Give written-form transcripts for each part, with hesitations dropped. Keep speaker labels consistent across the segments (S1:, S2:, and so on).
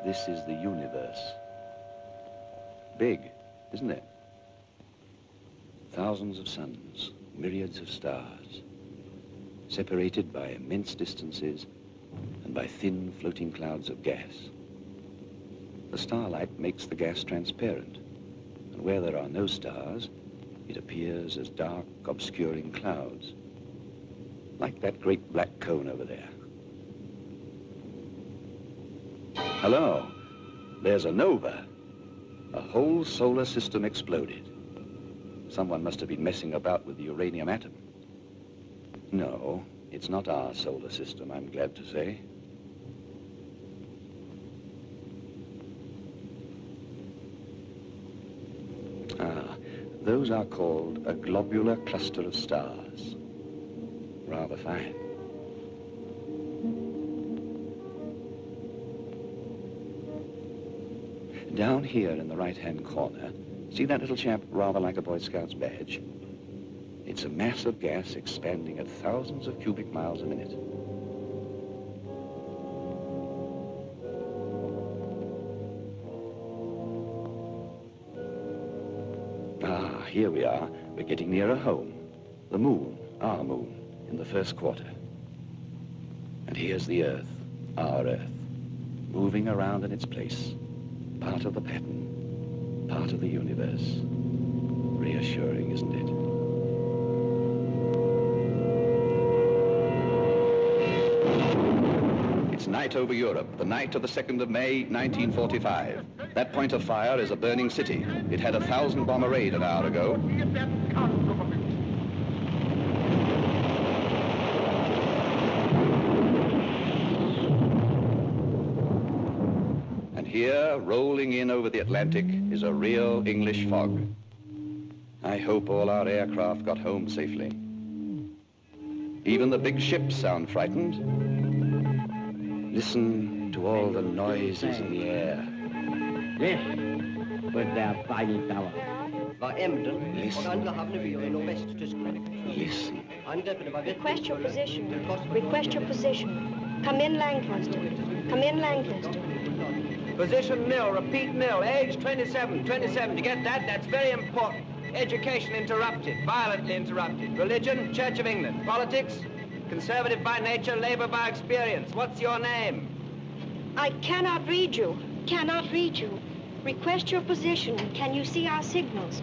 S1: This is the universe. Big, isn't it? Thousands of suns, myriads of stars, separated by immense distances and by thin floating clouds of gas. The starlight makes the gas transparent, and where there are no stars, it appears as dark, obscuring clouds, like that great black cone over there. Hello, there's a nova. A whole solar system exploded. Someone must have been messing about with the uranium atom. No, it's not our solar system, I'm glad to say. Those are called a globular cluster of stars. Rather fine. Down here in the right-hand corner, see that little chap rather like a Boy Scout's badge? It's a mass of gas expanding at thousands of cubic miles a minute. Here we are. We're getting nearer home. The moon, our moon, in the first quarter. And here's the Earth, our Earth, moving around in its place. Part of the pattern, part of the universe. Reassuring, isn't it? It's night over Europe, the night of the 2nd of May, 1945. That point of fire is a burning city. It had a 1,000-bomber raid an hour ago. And here, rolling in over the Atlantic, is a real English fog. I hope all our aircraft got home safely. Even the big ships sound frightened. Listen to all the noises in the air.
S2: This was their fighting tower.
S1: Listen. Listen.
S3: Request your position. Request your position. Come in, Lancaster. Come in, Lancaster.
S4: Position nil, repeat nil, age 27, 27. You get that? That's very important. Education interrupted, violently interrupted. Religion, Church of England. Politics, conservative by nature, Labour by experience. What's your name?
S3: I cannot read you. Cannot read you. Request your position. Can you see our signals?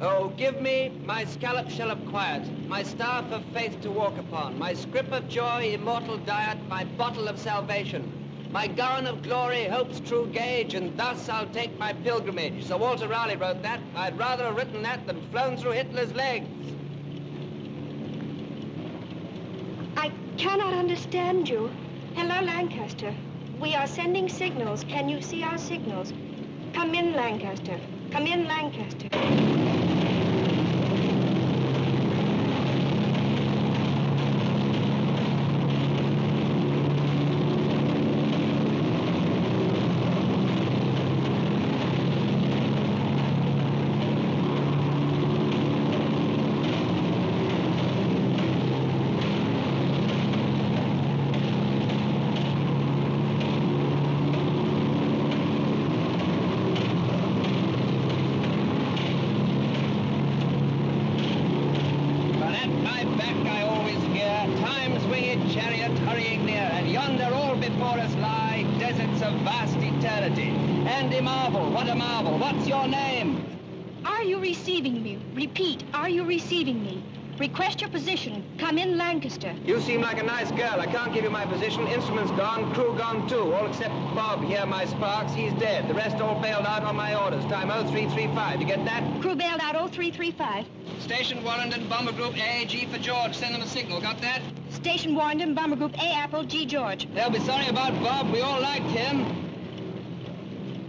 S4: Oh, give me my scallop shell of quiet, my staff of faith to walk upon, my scrip of joy, immortal diet, my bottle of salvation, my gown of glory, hope's true gauge, and thus I'll take my pilgrimage. Sir Walter Raleigh wrote that. I'd rather have written that than flown through Hitler's legs.
S3: I cannot understand you. Hello, Lancaster. We are sending signals. Can you see our signals? Come in, Lancaster. Come in, Lancaster. Repeat, are you receiving me? Request your position. Come in, Lancaster.
S4: You seem like a nice girl. I can't give you my position. Instruments gone, crew gone too. All except Bob here, my Sparks. He's dead. The rest all bailed out on my orders. Time 0335. You get that?
S3: Crew bailed out 0335.
S4: Station Warrington, Bomber Group A, G for George. Send them a signal. Got that?
S3: Station Warrington, Bomber Group A, Apple, G, George.
S4: They'll be sorry about Bob. We all liked him.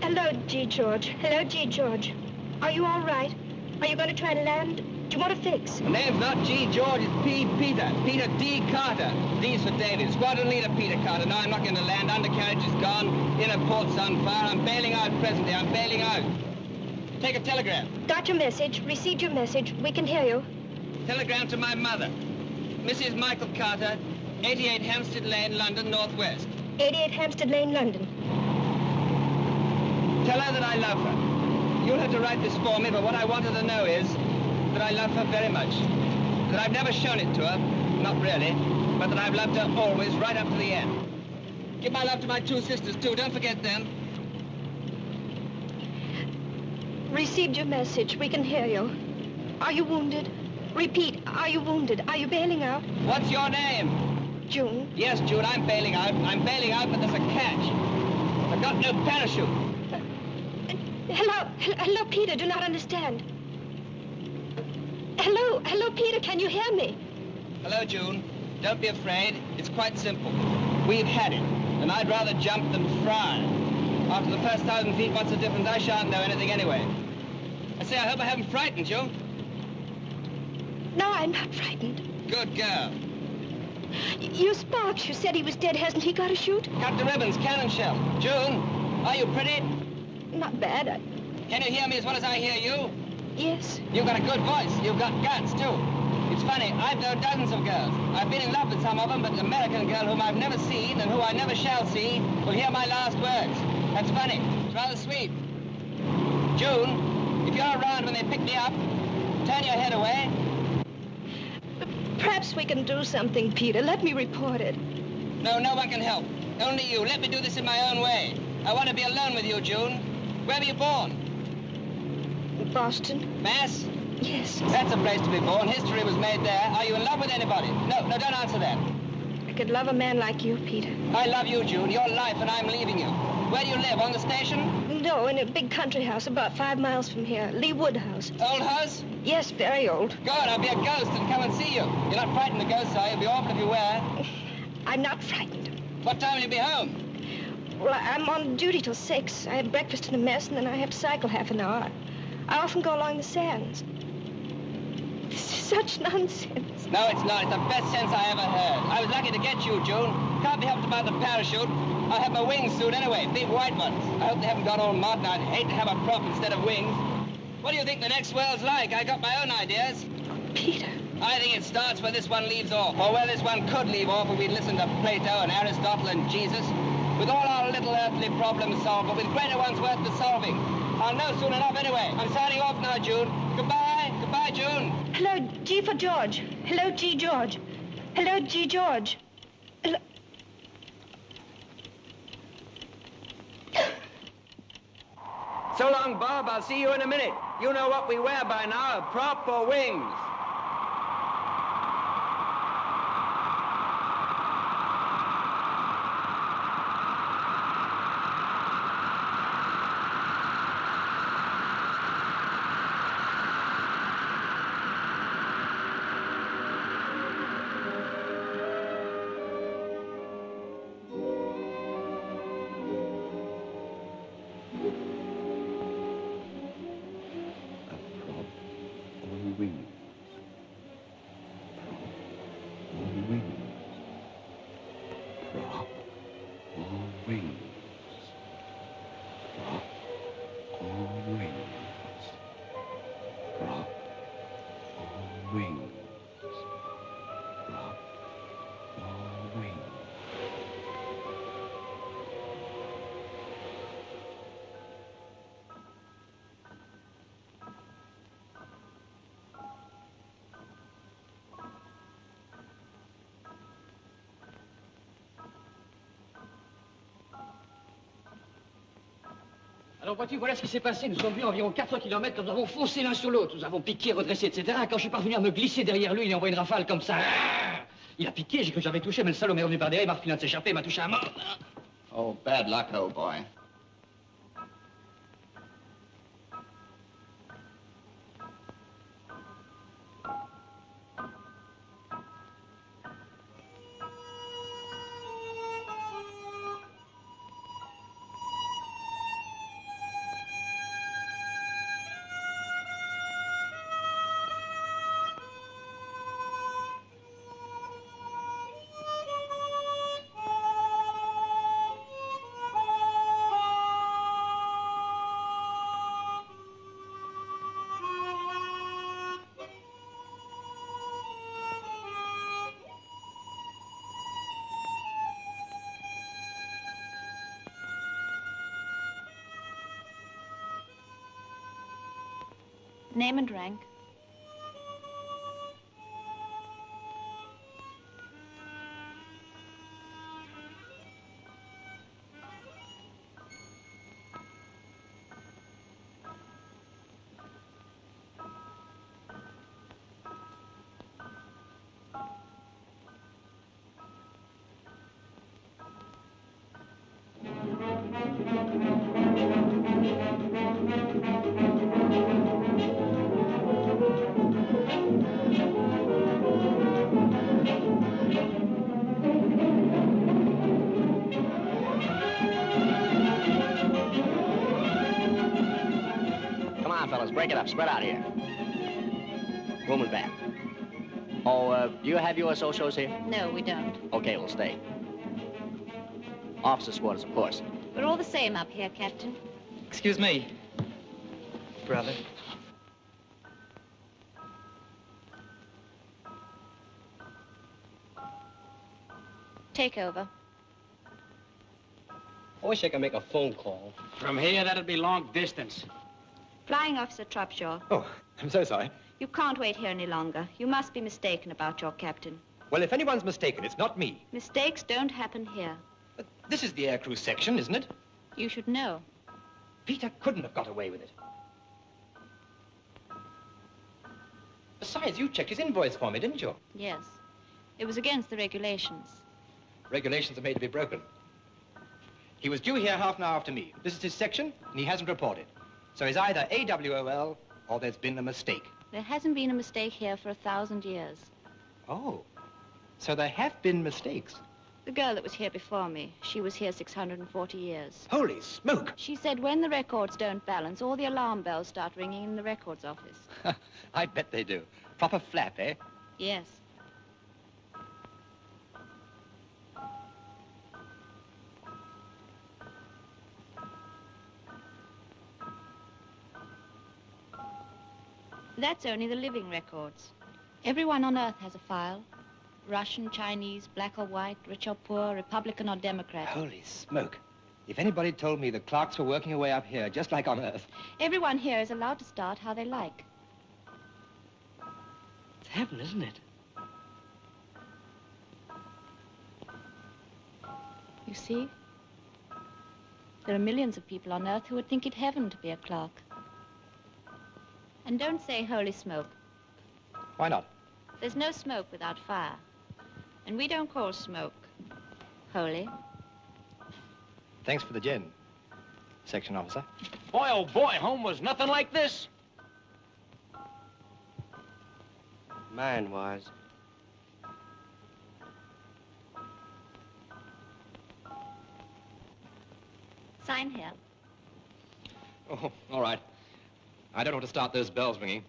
S3: Hello, G, George. Hello, G, George. Are you all right? Are you going to try to land? Do you want to fix?
S4: The name's not G. George, it's P. Peter. Peter D. Carter. D's for David. Squadron leader Peter Carter. No, I'm not going to land. Undercarriage is gone. Inner port's on fire. I'm bailing out presently. I'm bailing out. Take a telegram.
S3: Got your message. Received your message. We can hear you.
S4: Telegram to my mother. Mrs. Michael Carter, 88 Hampstead Lane, London, Northwest.
S3: 88 Hampstead Lane, London.
S4: Tell her that I love her. You'll have to write this for me, but what I want her to know is that I love her very much. That I've never shown it to her, not really, but that I've loved her always, right up to the end. Give my love to my 2 sisters, too. Don't forget them.
S3: Received your message. We can hear you. Are you wounded? Repeat, are you wounded? Are you bailing out?
S4: What's your name?
S3: June.
S4: Yes, June, I'm bailing out. I'm bailing out, but there's a catch. I've got no parachute.
S3: Hello, Peter. Do not understand. Hello, Peter. Can you hear me?
S4: Hello, June. Don't be afraid. It's quite simple. We've had it, and I'd rather jump than fry. After the first 1,000 feet, what's the difference? I shan't know anything anyway. I say, I hope I haven't frightened you.
S3: No, I'm not frightened.
S4: Good girl.
S3: You Sparks, you said he was dead. Hasn't he got a shoot?
S4: Cut the ribbons, cannon shell. June, are you pretty?
S3: Not bad.
S4: Can you hear me as well as I hear you?
S3: Yes.
S4: You've got a good voice. You've got guts, too. It's funny, I've known dozens of girls. I've been in love with some of them, but the American girl whom I've never seen and who I never shall see will hear my last words. That's funny. It's rather sweet. June, if you're around when they pick me up, turn your head away.
S3: Perhaps we can do something, Peter. Let me report it.
S4: No, no one can help. Only you. Let me do this in my own way. I want to be alone with you, June. Where were you born?
S3: Boston.
S4: Mass?
S3: Yes.
S4: That's a place to be born. History was made there. Are you in love with anybody? No, don't answer that.
S3: I could love a man like you, Peter.
S4: I love you, June. Your life, and I'm leaving you. Where do you live? On the station?
S3: No, in a big country house about 5 miles from here. Lee Wood House.
S4: Old house?
S3: Yes, very old.
S4: Good, I'll be a ghost and come and see you. You're not frightened of ghosts, are you? It'd be awful if you were.
S3: I'm not frightened.
S4: What time will you be home?
S3: Well, I'm on duty till 6. I have breakfast in a mess, and then I have to cycle half an hour. I often go along the sands. This is such nonsense.
S4: No, it's not. It's the best sense I ever heard. I was lucky to get you, June. Can't be helped about the parachute. I'll have my wings soon anyway, big white ones. I hope they haven't gone all modern. I'd hate to have a prop instead of wings. What do you think the next world's like? I got my own ideas.
S3: Peter.
S4: I think it starts where this one leaves off, or where this one could leave off if we'd listened to Plato and Aristotle and Jesus. With all our little earthly problems solved, but with greater ones worth the solving. I'll know soon enough anyway. I'm signing off now, June. Goodbye. Goodbye, June.
S3: Hello, G for George. Hello, G. George. Hello, G. George. Hello.
S4: So long, Bob. I'll see you in a minute. You know what we wear by now, a prop or wings.
S5: Alors vois-tu, voilà ce qui s'est passé. Nous sommes venus à environ 4 kilomètres quand nous avons foncé l'un sur l'autre. Nous avons piqué, redressé, etc. Quand je suis parvenu à me glisser derrière lui, il a envoyé une rafale comme ça. Il a piqué, j'ai cru que j'avais touché, mais le salaud m'est revenu par derrière, il m'a refilé de s'échapper, il m'a touché à mort.
S6: Oh, bad luck, old boy.
S7: Name and rank.
S2: Come on, fellas, break it up. Spread out here. Room and bath. Oh, do you have USO shows here?
S7: No, we don't.
S2: Okay, we'll stay. Officers' quarters, of course.
S7: We're all the same up here, Captain.
S5: Excuse me, brother.
S7: Take over.
S5: I wish I could make a phone call. From here, that'd be long distance.
S7: Flying Officer Trupshaw,
S8: Oh, I'm so sorry.
S7: you can't wait here any longer. You must be mistaken about your captain.
S8: Well, if anyone's mistaken, it's not me.
S7: Mistakes don't happen here.
S8: But this is the aircrew section, isn't it?
S7: You should know.
S8: Peter couldn't have got away with it. Besides, you checked his invoice for me, didn't you?
S7: Yes. It was against the regulations.
S8: Regulations are made to be broken. He was due here half an hour after me. This is his section, and he hasn't reported. So he's either AWOL or there's been a mistake.
S7: There hasn't been a mistake here for 1,000 years.
S8: Oh, so there have been mistakes.
S7: The girl that was here before me, she was here 640 years.
S8: Holy smoke!
S7: She said when the records don't balance, all the alarm bells start ringing in the records office.
S8: I bet they do. Proper flap, eh?
S7: Yes. That's only the living records. Everyone on Earth has a file. Russian, Chinese, black or white, rich or poor, Republican or Democrat.
S8: Holy smoke. If anybody told me the clerks were working away up here, just like on Earth.
S7: Everyone here is allowed to start how they like.
S5: It's heaven, isn't it?
S7: You see? There are millions of people on Earth who would think it heaven to be a clerk. And don't say holy smoke.
S8: Why not?
S7: There's no smoke without fire. And we don't call smoke holy.
S8: Thanks for the gin, section officer.
S9: Boy, oh boy, home was nothing like this.
S4: Mine was.
S7: Sign here.
S8: Oh, all right. I don't want to start those bells ringing.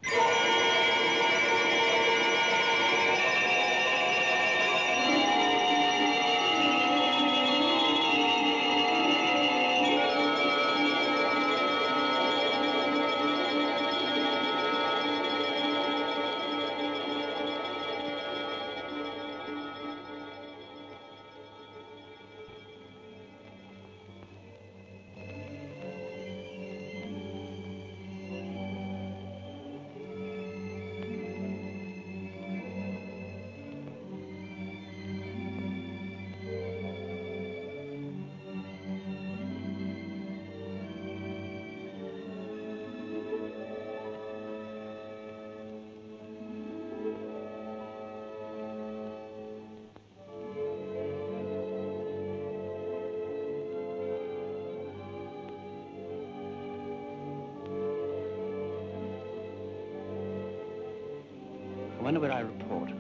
S1: I wonder where I report.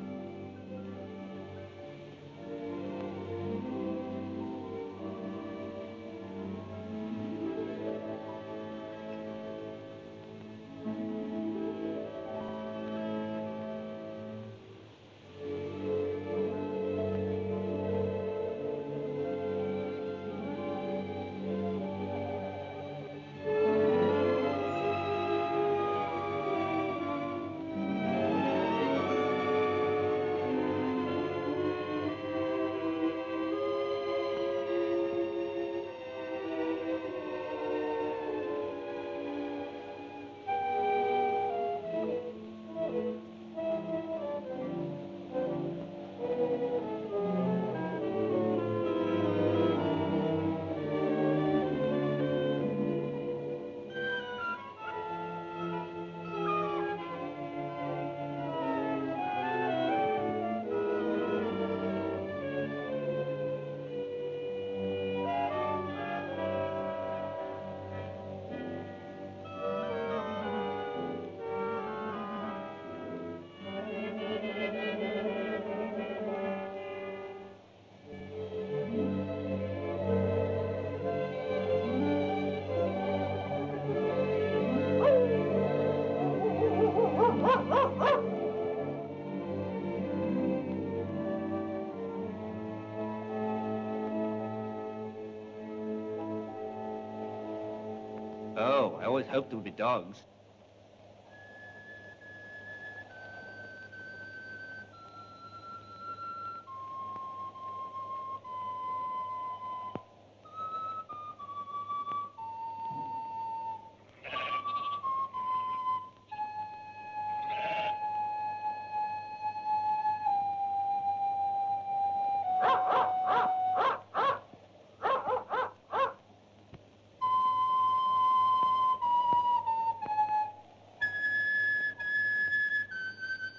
S10: No, I always hoped there would be dogs.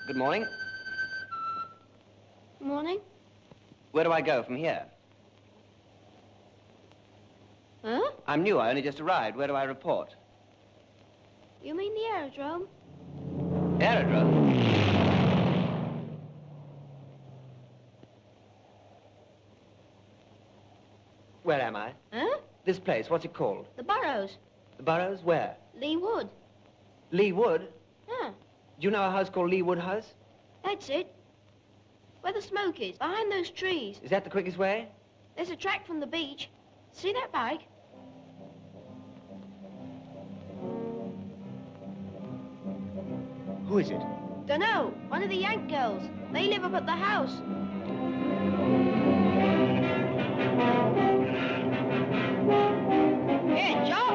S4: Good morning.
S3: Morning.
S4: Where do I go from here?
S3: Huh?
S4: I'm new. I only just arrived. Where do I report?
S3: You mean the aerodrome?
S4: Aerodrome? Where am I?
S3: Huh?
S4: This place, what's it called?
S3: The Burrows.
S4: The Burrows? Where?
S3: Lee Wood.
S4: Lee Wood?
S3: Huh.
S4: Do you know a house called Lee Wood House?
S3: That's it. Where the smoke is, behind those trees.
S4: Is that the quickest way?
S3: There's a track from the beach. See that bike?
S4: Who is it?
S3: Dunno. One of the Yank girls. They live up at the house. Here, Joe.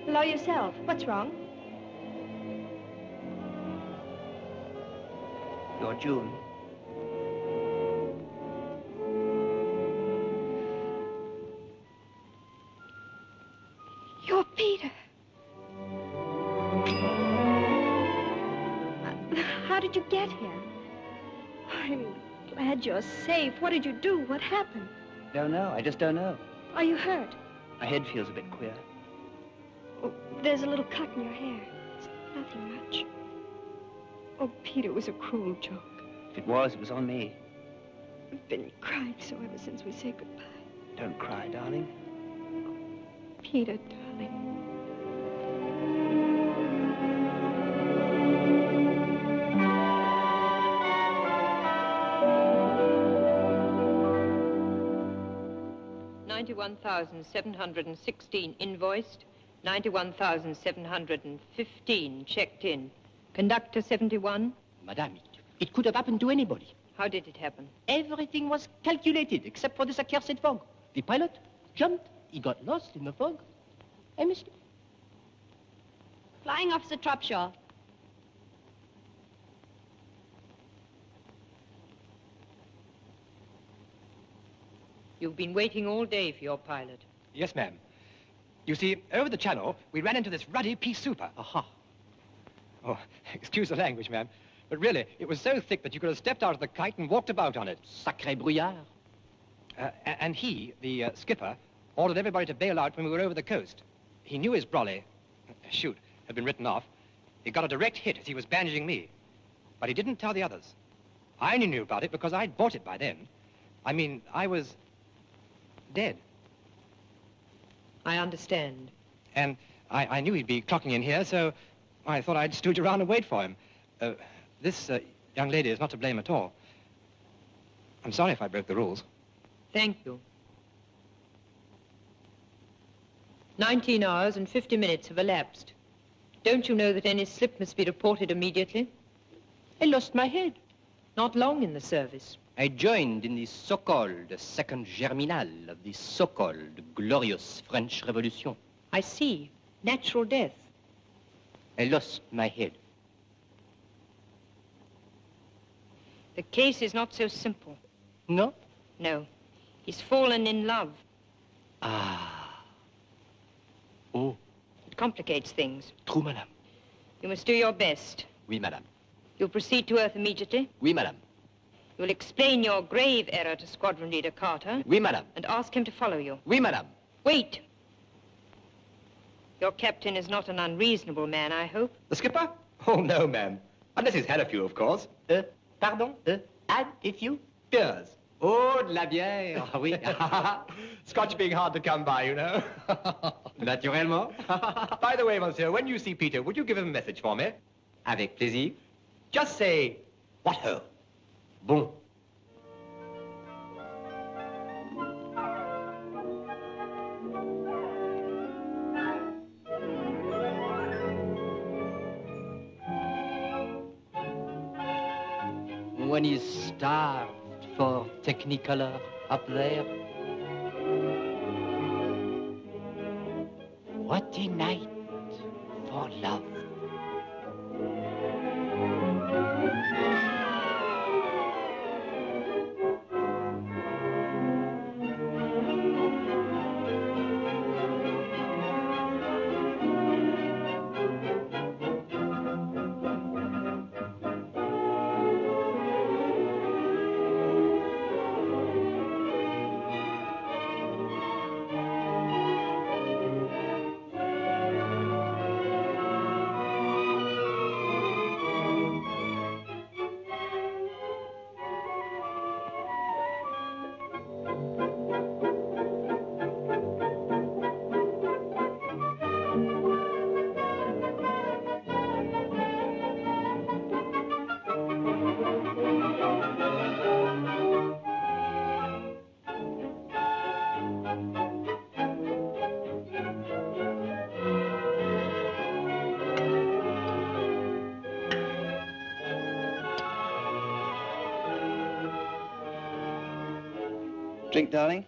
S3: Hello yourself. What's wrong?
S4: You're June.
S3: You're Peter. How did you get here? I'm glad you're safe. What did you do? What happened?
S4: Don't know. I just don't know.
S3: Are you hurt?
S4: My head feels a bit queer.
S3: Oh, there's a little cut in your hair. It's nothing much. Oh, Peter, it was a cruel joke.
S4: If it was on me.
S3: I've been crying so ever since we said goodbye.
S4: Don't cry, darling.
S3: Peter, darling.
S11: $91,716 invoiced, 91,715 checked in. Conductor 71?
S5: Madame, it could have happened to anybody.
S11: How did it happen?
S5: Everything was calculated, except for this accursed fog. The pilot jumped, he got lost in the fog. I missed it.
S7: Flying Officer Tropshaw.
S11: You've been waiting all day for your pilot.
S8: Yes, ma'am. You see, over the channel, we ran into this ruddy pea souper.
S5: Aha.
S8: Oh, excuse the language, ma'am. But really, it was so thick that you could have stepped out of the kite and walked about on it.
S5: Sacré brouillard.
S8: And he, the skipper, ordered everybody to bail out when we were over the coast. He knew his brolly, had been written off. He got a direct hit as he was bandaging me. But he didn't tell the others. I only knew about it because I'd bought it by then. I mean, I was dead.
S11: I understand.
S8: And I knew he'd be clocking in here, so I thought I'd stooge around and wait for him. This young lady is not to blame at all. I'm sorry if I broke the rules.
S11: Thank you. 19 hours and 50 minutes have elapsed. Don't you know that any slip must be reported immediately?
S5: I lost my head.
S11: Not long in the service.
S5: I joined in the so-called second germinal of the so-called glorious French Revolution.
S11: I see. Natural death.
S5: I lost my head.
S11: The case is not so simple.
S5: No?
S11: No. He's fallen in love.
S5: Ah. Oh.
S11: It complicates things.
S5: True, madame.
S11: You must do your best.
S5: Oui, madame.
S11: You'll proceed to Earth immediately?
S5: Oui, madame.
S11: You'll explain your grave error to Squadron Leader Carter.
S5: Oui, madame.
S11: And ask him to follow you.
S5: Oui, madame.
S11: Wait. Your captain is not an unreasonable man, I hope.
S8: The skipper? Oh, no, ma'am. Unless he's had a few, of course.
S5: Pardon? Had a few?
S8: Beers. Oh, de la bière, oui. Scotch being hard to come by, you know. Naturellement. By the way, monsieur, when you see Peter, would you give him a message for me? Avec plaisir. Just say, what ho? Bon. When he's starved for Technicolor up there. What a night for love.
S10: Drink, darling.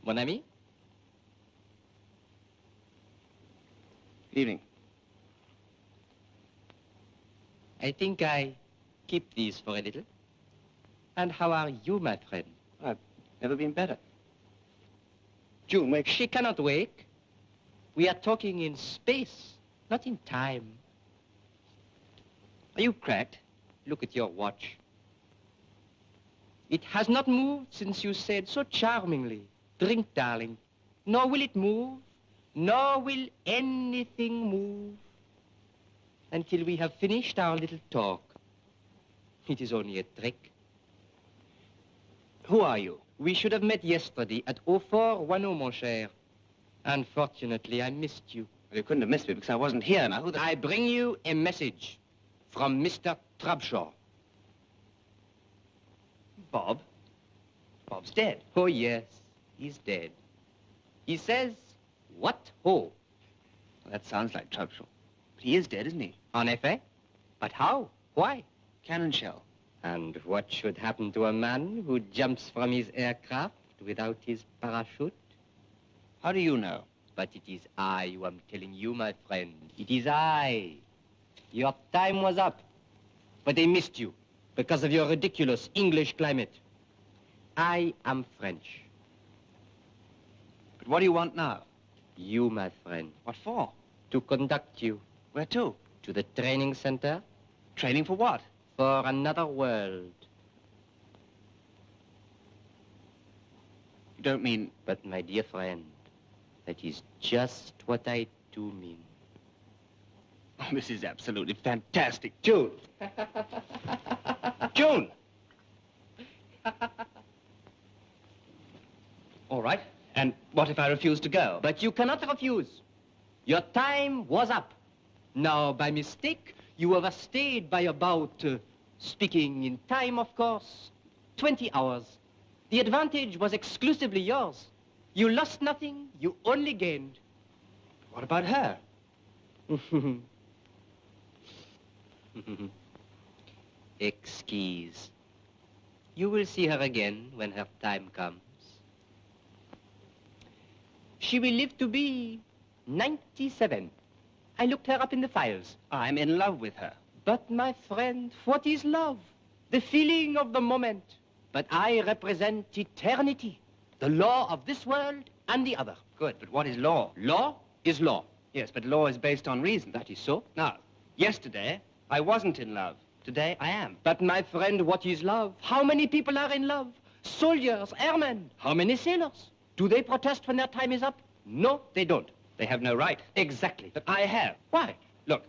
S8: Mon ami?
S10: Evening.
S8: I think I keep these for a little. And how are you, my friend?
S10: I've never been better. June, wake.
S8: She cannot wake. We are talking in space, not in time. Are you cracked? Look at your watch. It has not moved since you said so charmingly, drink, darling. Nor will it move, nor will anything move until we have finished our little talk. It is only a trick.
S10: Who are you?
S8: We should have met yesterday at 0410, mon cher. Unfortunately, I missed you.
S10: Well, you couldn't have missed me because I wasn't here. Now, who the...
S8: I bring you a message from Mr. Trubshaw.
S10: Bob? Bob's dead.
S8: Oh, yes, he's dead. He says, what ho?
S10: Well, that sounds like Trubshaw. But he is dead, isn't he?
S8: En effet. But how? Why?
S10: Cannon shell.
S8: And what should happen to a man who jumps from his aircraft without his parachute?
S10: How do you know?
S8: But it is I who am telling you, my friend. It is I. Your time was up. But they missed you because of your ridiculous English climate. I am French.
S10: But what do you want now?
S8: You, my friend.
S10: What for?
S8: To conduct you.
S10: Where to?
S8: To the training center.
S10: Training for what?
S8: For another world.
S10: You don't mean...
S8: But, my dear friend, that is just what I do mean.
S10: Oh, this is absolutely fantastic. June! June! All right. And what if I refuse to go?
S8: But you cannot refuse. Your time was up. Now, by mistake, you overstayed by about, speaking in time, of course, 20 hours. The advantage was exclusively yours. You lost nothing, you only gained.
S10: What about her?
S8: Excuse. You will see her again when her time comes. She will live to be 97. I looked her up in the files.
S10: I'm in love with her.
S8: But, my friend, what is love? The feeling of the moment. But I represent eternity, the law of this world
S10: and the other.
S8: Good, but what is law?
S10: Law is law.
S8: Yes, but law is based on reason.
S10: That is so.
S8: Now, yesterday, I wasn't in love. Today, I am.
S10: But, my friend, what is love? How many people are in love? Soldiers, airmen. How many sailors? Do they protest when their time is up? No, they don't.
S8: They have no right.
S10: Exactly.
S8: But I have.
S10: Why?
S8: Look,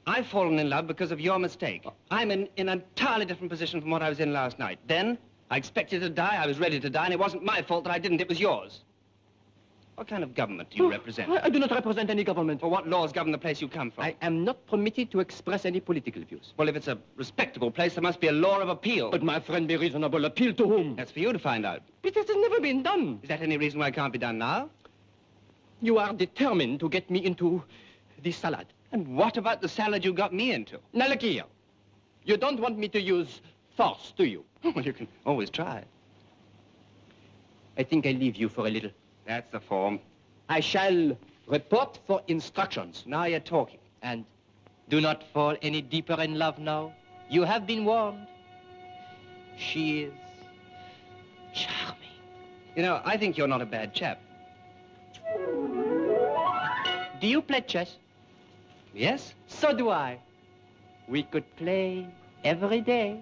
S8: I've fallen in love because of your mistake. I'm in an entirely different position from what I was in last night. Then, I expected to die, I was ready to die, and it wasn't my fault that I didn't, it was yours. What kind of government do you represent?
S10: I do not represent any government.
S8: Well, what laws govern the place you come from?
S10: I am not permitted to express any political views.
S8: Well, if it's a respectable place, there must be a law of appeal.
S10: But, my friend, be reasonable. Appeal to whom?
S8: That's for you to find out.
S10: But this has never been done.
S8: Is that any reason why it can't be done now?
S10: You are determined to get me into the salad.
S8: And what about the salad you got me into?
S10: Now, look here. You don't want me to use force, do you?
S8: Well, you can always try.
S10: I think I leave you for a little.
S8: That's the form.
S10: I shall report for instructions.
S8: Now you're talking.
S10: And do not fall any deeper in love now. You have been warned. She is charming.
S8: You know, I think you're not a bad chap.
S10: Do you play chess?
S8: Yes?
S10: So do I. We could play every day.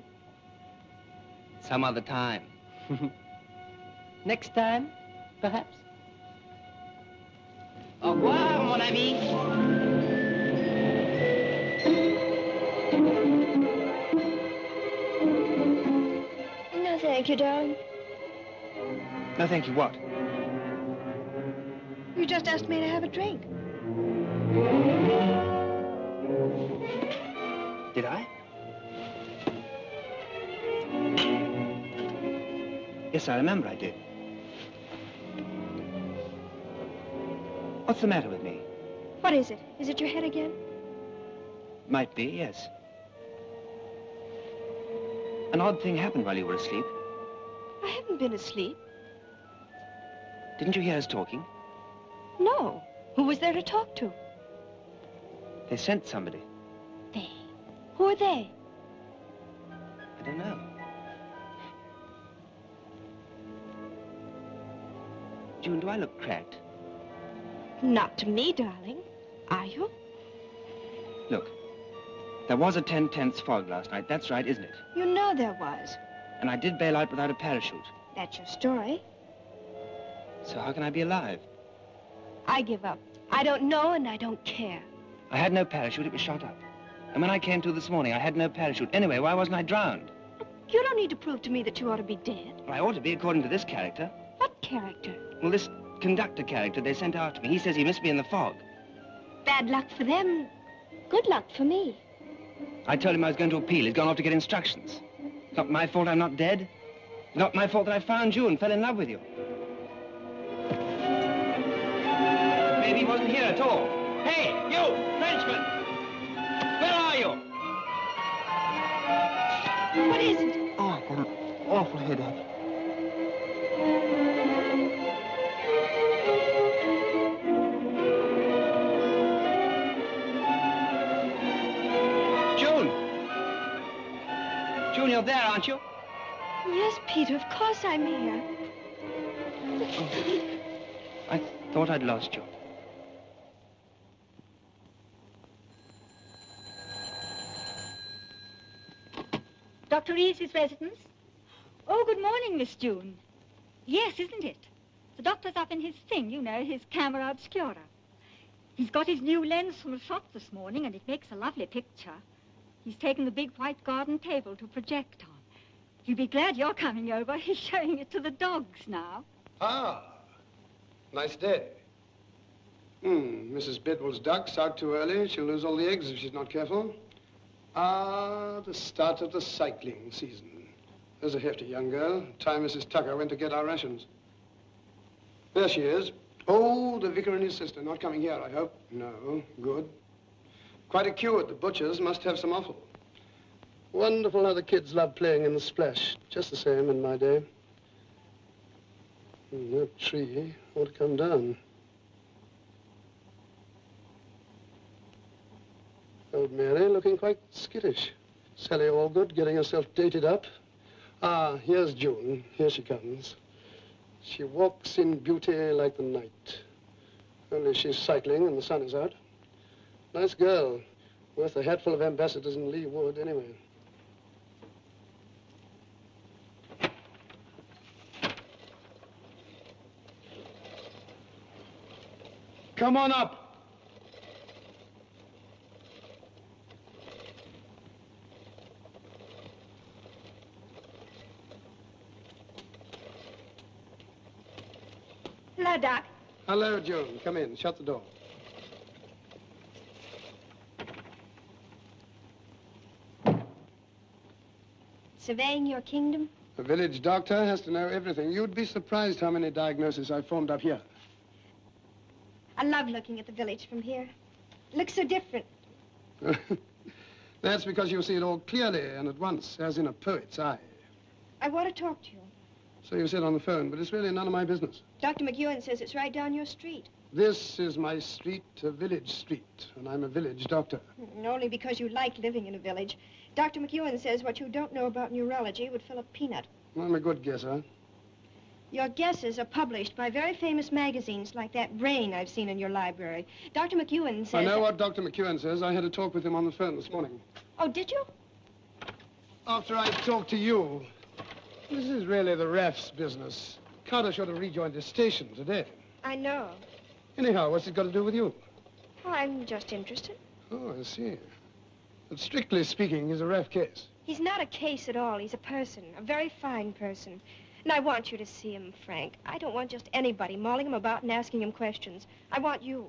S8: Some other time.
S10: Next time, perhaps. Au revoir, mon ami.
S3: No, thank you, darling.
S8: No, thank you, what?
S3: You just asked me to have a drink.
S8: Did I? Yes, I remember I did. What's the matter with me?
S3: What is it? Is it your head again?
S8: Might be, yes. An odd thing happened while you were asleep.
S3: I haven't been asleep.
S8: Didn't you hear us talking?
S3: No. Who was there to talk to?
S8: They sent somebody.
S3: They? Who are they?
S8: I don't know. June, do I look cracked?
S3: Not to me, darling. Are you?
S8: Look, there was a 10/10 fog last night. That's right, isn't it?
S3: You know there was.
S8: And I did bail out without a parachute.
S3: That's your story.
S8: So how can I be alive?
S3: I give up. I don't know and I don't care.
S8: I had no parachute. It was shot up. And when I came to this morning, I had no parachute. Anyway, why wasn't I drowned?
S3: You don't need to prove to me that you ought to be dead.
S8: Well, I ought to be, according to this character.
S3: What character?
S8: Well, this conductor character they sent after me. He says he missed me in the fog.
S3: Bad luck for them. Good luck for me.
S8: I told him I was going to appeal. He's gone off to get instructions. It's not my fault I'm not dead. It's not my fault that I found you and fell in love with you. Maybe he wasn't here at all. Hey, you, Frenchman! Where are you?
S3: What is it?
S12: Oh, I've got an awful headache.
S8: June! June, you're there, aren't you?
S3: Yes, Peter, of course I'm here.
S8: I thought I'd lost you.
S13: Dr. Easley's residence? Oh, good morning, Miss June. Yes, isn't it? The doctor's up in his thing, you know, his camera obscura. He's got his new lens from the shop this morning, and it makes a lovely picture. He's taken the big white garden table to project on. He'll be glad you're coming over. He's showing it to the dogs now.
S14: Ah, nice day. Mrs. Bidwell's duck's out too early. She'll lose all the eggs if she's not careful. Ah, the start of the cycling season. There's a hefty young girl. Time Mrs. Tucker went to get our rations. There she is. Oh, the vicar and his sister. Not coming here, I hope. No, good. Quite a queue at the butcher's. Must have some offal. Wonderful how the kids love playing in the splash. Just the same in my day. That tree ought to come down. Old Mary looking quite skittish. Sally Allgood getting herself dated up. Ah, here's June. Here she comes. She walks in beauty like the night. Only she's cycling and the sun is out. Nice girl. Worth a hatful of ambassadors in Lee Wood, anyway. Come on up.
S3: Hello, Doc.
S14: Hello, June. Come in. Shut the door.
S3: Surveying your kingdom?
S14: A village doctor has to know everything. You'd be surprised how many diagnoses I've formed up here.
S3: I love looking at the village from here. It looks so different.
S14: That's because you see it all clearly and at once, as in a poet's eye.
S3: I want to talk to you.
S14: So you said on the phone, but it's really none of my business.
S3: Dr. McEwen says it's right down your street.
S14: This is my street, a village street, and I'm a village doctor.
S3: Only because you like living in a village. Dr. McEwen says what you don't know about neurology would fill a peanut.
S14: I'm a good guesser.
S3: Your guesses are published by very famous magazines like that Brain I've seen in your library. Dr. McEwen says...
S14: I know what Dr. McEwen says. I had a talk with him on the phone this morning.
S3: Oh, did you?
S14: After I talked to you. This is really the ref's business. Carter should have rejoined his station today.
S3: I know.
S14: Anyhow, what's it got to do with you?
S3: Oh, I'm just interested.
S14: Oh, I see. But strictly speaking, he's a ref case.
S3: He's not a case at all. He's a person, a very fine person. And I want you to see him, Frank. I don't want just anybody mauling him about and asking him questions. I want you.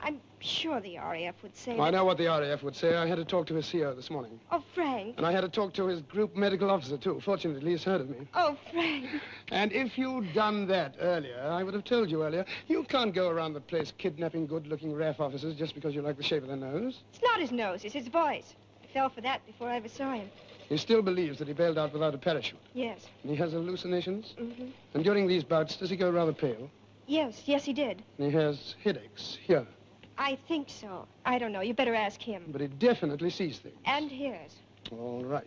S3: I'm sure the RAF would say
S14: I know what the RAF would say. I had to talk to his CO this morning.
S3: Oh, Frank.
S14: And I had to talk to his group medical officer, too. Fortunately, he's heard of me.
S3: Oh, Frank.
S14: And if you'd done that earlier, I would have told you earlier, you can't go around the place kidnapping good-looking RAF officers just because you like the shape of their nose.
S3: It's not his nose, it's his voice. I fell for that before I ever saw him.
S14: He still believes that he bailed out without a parachute.
S3: Yes.
S14: And he has hallucinations?
S3: Mm-hmm.
S14: And during these bouts, does he go rather pale?
S3: Yes, he did.
S14: And he has headaches here.
S3: I think so. I don't know. You better ask him.
S14: But he definitely sees things.
S3: And hears.
S14: All right.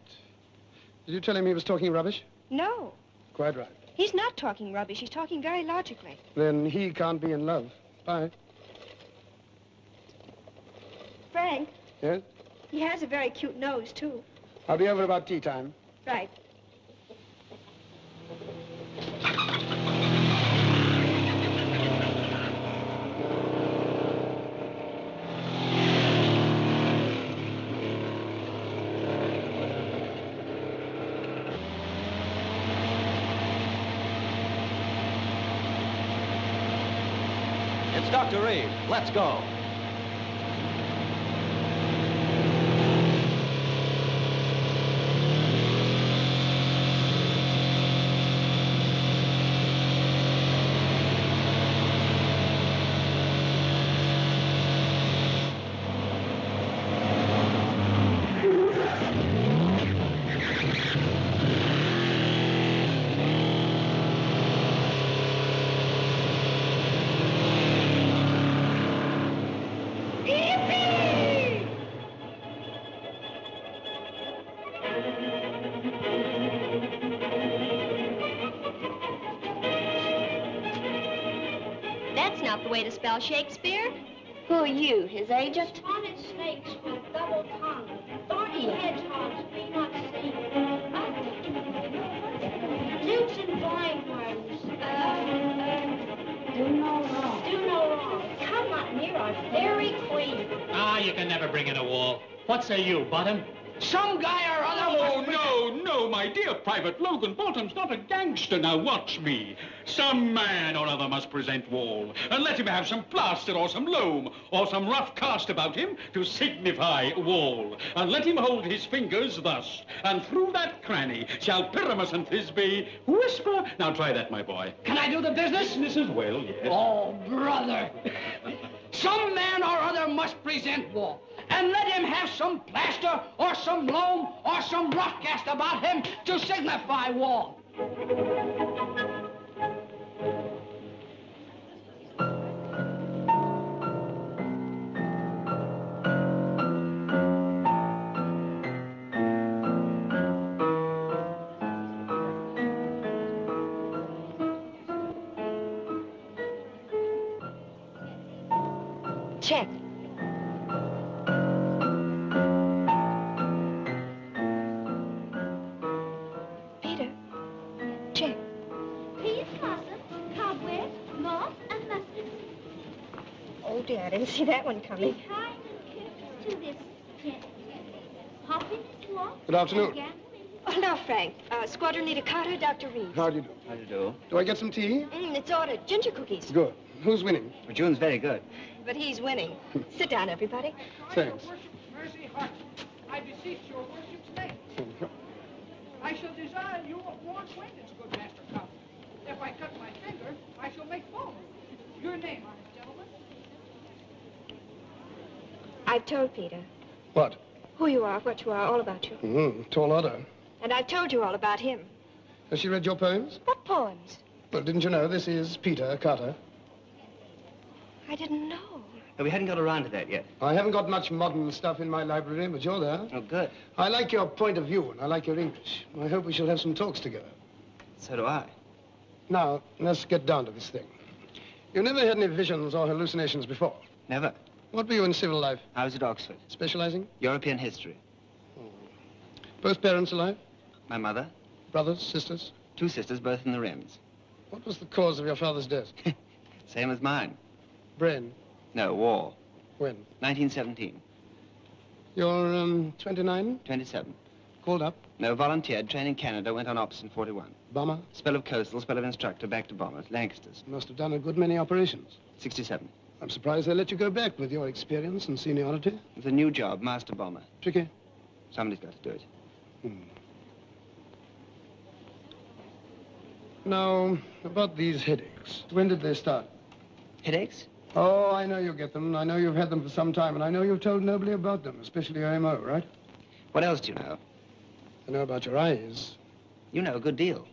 S14: Did you tell him he was talking rubbish?
S3: No.
S14: Quite right.
S3: He's not talking rubbish. He's talking very logically.
S14: Then he can't be in love. Bye.
S3: Frank?
S14: Yes?
S3: He has a very cute nose, too.
S14: I'll be over about tea time.
S3: Right.
S15: It's Dr. Reed. Let's go.
S3: That's not the way to spell Shakespeare.
S7: Who are you, his agent?
S3: Spotted snakes with double tongue. Thorny hedgehogs be not seen. Newts and blind worms. Do no wrong. Do no wrong. Come not near our fairy queen.
S9: Ah, you can never bring in a wall. What say you, Bottom?
S5: Some guy or other...
S9: Oh, no, my dear Private Logan. Bottom's not a gangster. Now, watch me. Some man or other must present Wall, and let him have some plaster or some loam or some rough cast about him to signify Wall. And let him hold his fingers thus, and through that cranny shall Pyramus and Thisbe whisper. Now, try that, my boy.
S5: Can I do the business?
S9: Business as well, yes.
S5: Oh, brother. Some man or other must present Wall. And let him have some plaster or some loam or some rough cast about him to signify Wall.
S3: Check. Peter, check.
S13: Peas, blossoms, cobwebs, moss, and mustard.
S3: Oh, dear, I didn't see that one coming.
S13: Be kind and courteous to this gent. Hop in and walk.
S14: Good afternoon.
S3: Oh, now, Frank. Squadron Leader Carter, Dr. Reeves.
S14: How do you do?
S15: How do you do?
S14: Do I get some tea?
S3: It's ordered. Ginger cookies.
S14: Good. Who's winning?
S15: Well, June's very good.
S3: But he's winning. Sit down, everybody.
S14: Thanks.
S16: Mercy Hart, I beseech your worship's name. I shall desire you a warm acquaintance, good Master Count. If I cut my finger, I shall make foam. Your name, honest gentlemen?
S3: I've told Peter
S14: What?
S3: who you are, what you are, all about you.
S14: Tall order.
S3: And I've told you all about him.
S14: Has she read your poems?
S3: What poems?
S14: Well, didn't you know this is Peter Carter?
S3: I didn't know.
S15: No, we hadn't got around to that yet.
S14: I haven't got much modern stuff in my library, but you're there.
S15: Oh, good.
S14: I like your point of view, and I like your English. I hope we shall have some talks together.
S15: So do I.
S14: Now, let's get down to this thing. You never had any visions or hallucinations before?
S15: Never.
S14: What were you in civil life?
S15: I was at Oxford.
S14: Specializing?
S15: European history.
S14: Both parents alive?
S15: My mother.
S14: Brothers, sisters?
S15: 2 sisters, both in the rims.
S14: What was the cause of your father's death?
S15: Same as mine.
S14: Brain?
S15: No, war.
S14: When?
S15: 1917.
S14: You're, 29?
S15: 27.
S14: Called up?
S15: No, volunteered, trained in Canada, went on ops in 41.
S14: Bomber?
S15: Spell of coastal, spell of instructor, back to bombers, Lancasters.
S14: Must have done a good many operations.
S15: 67.
S14: I'm surprised they let you go back with your experience and seniority.
S15: It was a new job, master bomber.
S14: Tricky?
S15: Somebody's got to do it.
S14: Now, about these headaches. When did they start?
S15: Headaches?
S14: Oh, I know you get them. I know you've had them for some time, and I know you've told nobody about them, especially your M.O., right?
S15: What else do you know?
S14: I know about your eyes.
S15: You know a good deal.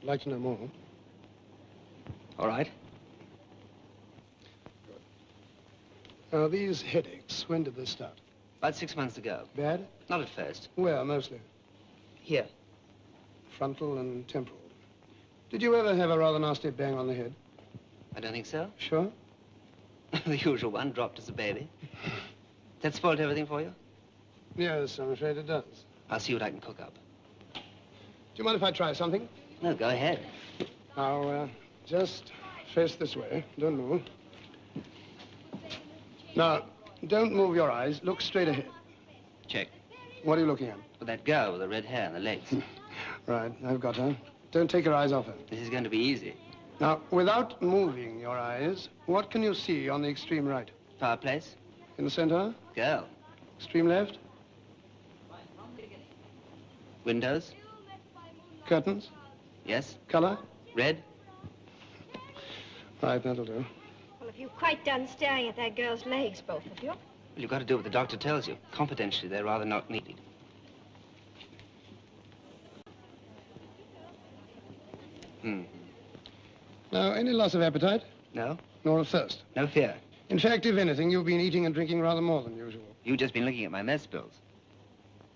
S14: I'd like to know more.
S15: All right.
S14: Now, these headaches, when did they start?
S15: About 6 months ago.
S14: Bad?
S15: Not at first.
S14: Where, mostly?
S15: Here.
S14: Frontal and temporal. Did you ever have a rather nasty bang on the head?
S15: I don't think so.
S14: Sure?
S15: The usual one, dropped as a baby. That spoiled everything for you?
S14: Yes, I'm afraid it does.
S15: I'll see what I can cook up.
S14: Do you mind if I try something?
S15: No, go ahead.
S14: Now, just face this way. Don't move. Now, don't move your eyes. Look straight ahead.
S15: Check.
S14: What are you looking at?
S15: Well, that girl with the red hair and the legs.
S14: Right, I've got her. Don't take your eyes off her.
S15: This is going to be easy.
S14: Now, without moving your eyes, what can you see on the extreme right?
S15: Fireplace.
S14: In the center?
S15: Girl.
S14: Extreme left?
S15: Windows.
S14: Curtains?
S15: Yes.
S14: Color?
S15: Red.
S14: Right, that'll do.
S3: Well, if you're quite done staring at that girl's legs, both of you.
S15: Well, you've got to do what the doctor tells you. Confidentially, they're rather not needed.
S14: Now, any loss of appetite?
S15: No?
S14: Nor of thirst?
S15: No fear.
S14: In fact, if anything, you've been eating and drinking rather more than usual.
S15: You've just been looking at my mess bills.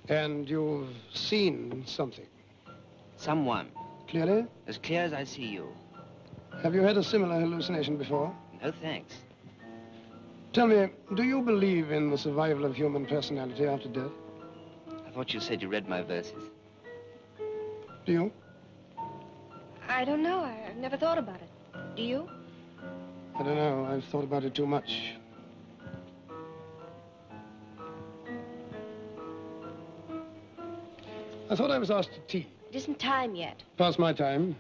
S14: And you've seen something?
S15: Someone.
S14: Clearly?
S15: As clear as I see you.
S14: Have you had a similar hallucination before?
S15: No thanks.
S14: Tell me, do you believe in the survival of human personality after death?
S15: I thought you said you read my verses.
S14: Do you?
S3: I don't know. I've never thought about it. Do you?
S14: I don't know. I've thought about it too much. I thought I was asked to tea.
S3: It isn't time yet.
S14: Past my time.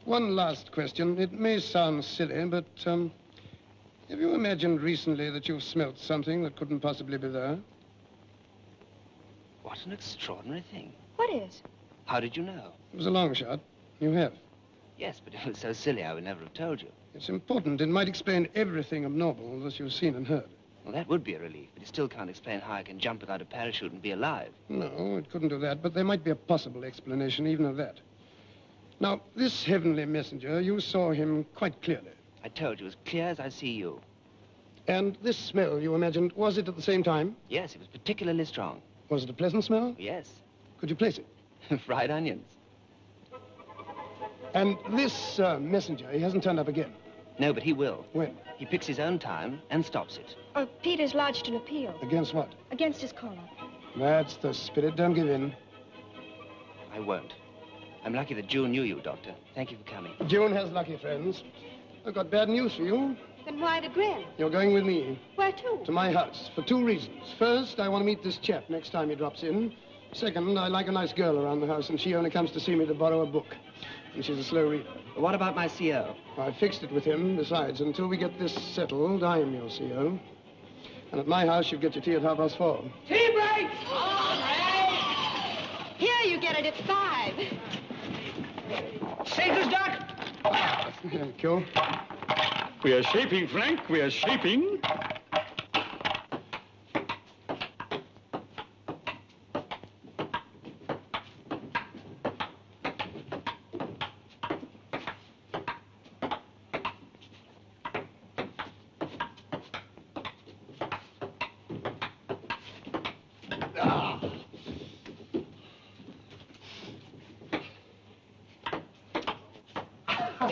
S14: One last question. It may sound silly, but, have you imagined recently that you've smelt something that couldn't possibly be there?
S15: What an extraordinary thing.
S3: What is?
S15: How did you know?
S14: It was a long shot. You have.
S15: Yes, but it was so silly I would never have told you.
S14: It's important. It might explain everything abnormal that you've seen and heard.
S15: Well, that would be a relief, but it still can't explain how I can jump without a parachute and be alive.
S14: No, it couldn't do that, but there might be a possible explanation even of that. Now, this heavenly messenger, you saw him quite clearly.
S15: I told you, as clear as I see you.
S14: And this smell, you imagined, was it at the same time?
S15: Yes, it was particularly strong.
S14: Was it a pleasant smell?
S15: Yes.
S14: Could you place it?
S15: Fried onions.
S14: And this messenger, he hasn't turned up again.
S15: No, but he will.
S14: When?
S15: He picks his own time and stops it.
S3: Oh, Peter's lodged an appeal.
S14: Against what?
S3: Against his call-up.
S14: That's the spirit. Don't give in.
S15: I won't. I'm lucky that June knew you, Doctor. Thank you for coming.
S14: June has lucky friends. I've got bad news for you.
S3: Then why the grin?
S14: You're going with me.
S3: Where to?
S14: To my house, for 2 reasons. First, I want to meet this chap next time he drops in. Second, I like a nice girl around the house, and she only comes to see me to borrow a book. And she's a slow reader.
S15: What about my CO?
S14: I fixed it with him. Besides, until we get this settled, I'm your CO. And at my house, you get your tea at 4:30.
S16: Tea break!
S3: All right. Here, you get it at 5.
S16: Sailor's Doc!
S14: Thank you.
S9: We are shaping, Frank. We are shaping.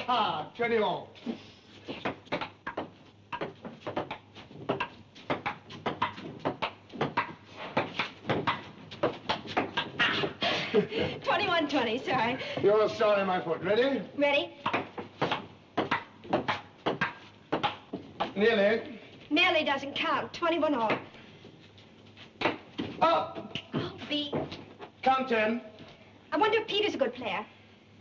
S14: Ha! Turn it on.
S3: $21.20, sorry.
S14: You're sorry, my foot. Ready?
S3: Ready?
S14: Nearly.
S3: Nearly doesn't count. 21 all.
S14: Up.
S3: I'll be.
S14: Count 10.
S3: I wonder if Peter's a good player.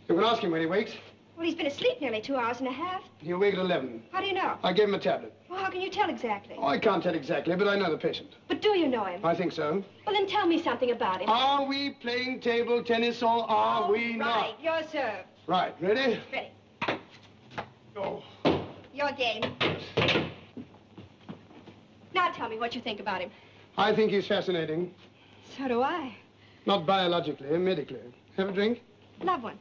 S14: You can ask him when he wakes.
S3: Well, he's been asleep nearly 2 hours and a half.
S14: He'll wake at 11.
S3: How do you know?
S14: I gave him a tablet.
S3: Well, how can you tell exactly?
S14: Oh, I can't tell exactly, but I know the patient.
S3: But do you know him?
S14: I think so.
S3: Well, then tell me something about him.
S14: Are we playing table tennis or are we not?
S3: Right, your serve.
S14: Right, ready?
S3: Ready.
S14: Go.
S3: Your game. Now tell me what you think about him.
S14: I think he's fascinating.
S3: So do I.
S14: Not biologically, medically. Have a drink?
S3: Love one.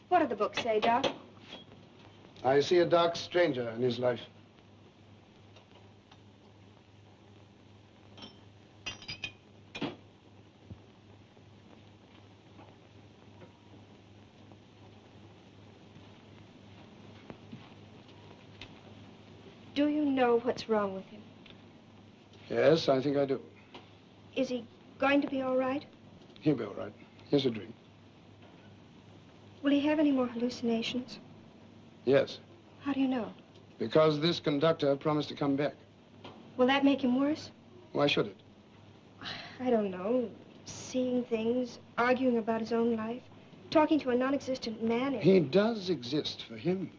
S3: What do the books say, Doc?
S14: I see a dark stranger in his life.
S3: Do you know what's wrong with him?
S14: Yes, I think I do.
S3: Is he going to be all right?
S14: He'll be all right. Here's a drink.
S3: Will he have any more hallucinations?
S14: Yes,
S3: How do you know?
S14: because this conductor promised to come back.
S3: Will that make him worse?
S14: Why should it?
S3: I don't know. Seeing things, arguing about his own life, talking to a non-existent man.
S14: He does exist for him.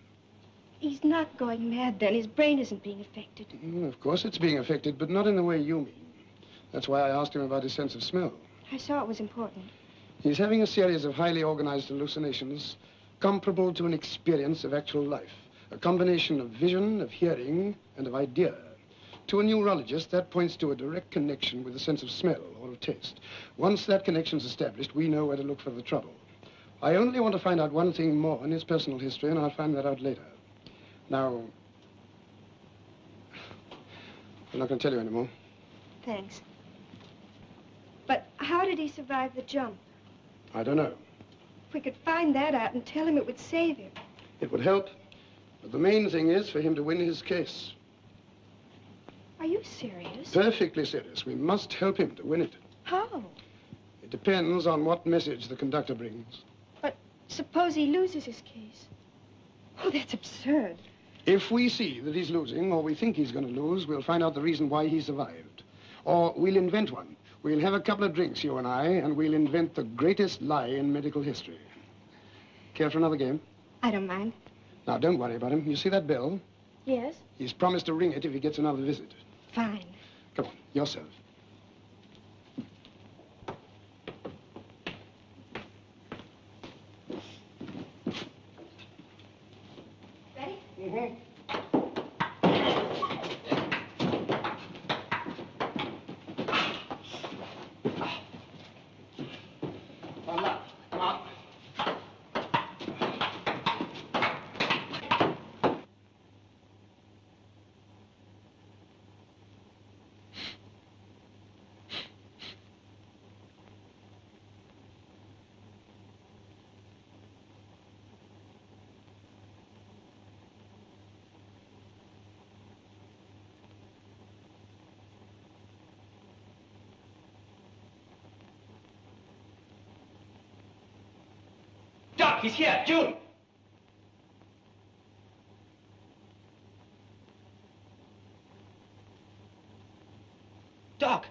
S3: He's not going mad then. His brain isn't being affected.
S14: Of course it's being affected, but not in the way you mean. That's why I asked him about his sense of smell.
S3: I saw it was important.
S14: He's having a series of highly organized hallucinations comparable to an experience of actual life. A combination of vision, of hearing, and of idea. To a neurologist, that points to a direct connection with the sense of smell or of taste. Once that connection's established, we know where to look for the trouble. I only want to find out one thing more in his personal history, and I'll find that out later. Now, I'm not going to tell you anymore.
S3: Thanks. But how did he survive the jump?
S14: I don't know.
S3: If we could find that out and tell him, it would save him.
S14: It would help, but the main thing is for him to win his case.
S3: Are you serious?
S14: Perfectly serious. We must help him to win it.
S3: How?
S14: It depends on what message the conductor brings.
S3: But suppose he loses his case. Oh, that's absurd.
S14: If we see that he's losing, or we think he's going to lose, we'll find out the reason why he survived. Or we'll invent one. We'll have a couple of drinks, you and I, and we'll invent the greatest lie in medical history. Care for another game?
S3: I don't mind.
S14: Now, don't worry about him. You see that bell?
S3: Yes?
S14: He's promised to ring it if he gets another visit.
S3: Fine.
S14: Come on, yourself.
S3: Ready?
S14: Mm-hmm.
S10: he's here. June! Doc!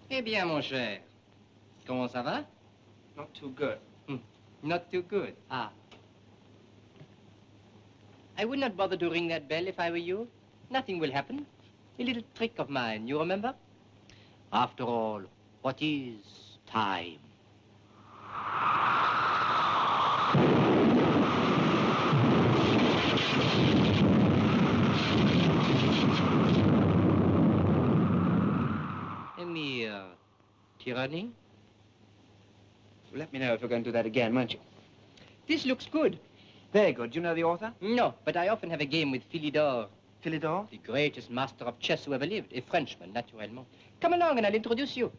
S5: Eh bien, mon cher, comment ça va?
S10: Not too good.
S5: Not too good. Ah. I would not bother to ring that bell if I were you. Nothing will happen. A little trick of mine, you remember? After all, what is time? Tyranny?
S10: Let me know if you're going to do that again, won't you?
S5: This looks good.
S10: Very good. Do you know the author?
S5: No, but I often have a game with Philidor.
S10: Philidor?
S5: The greatest master of chess who ever lived. A Frenchman, naturellement. Come along and I'll introduce you.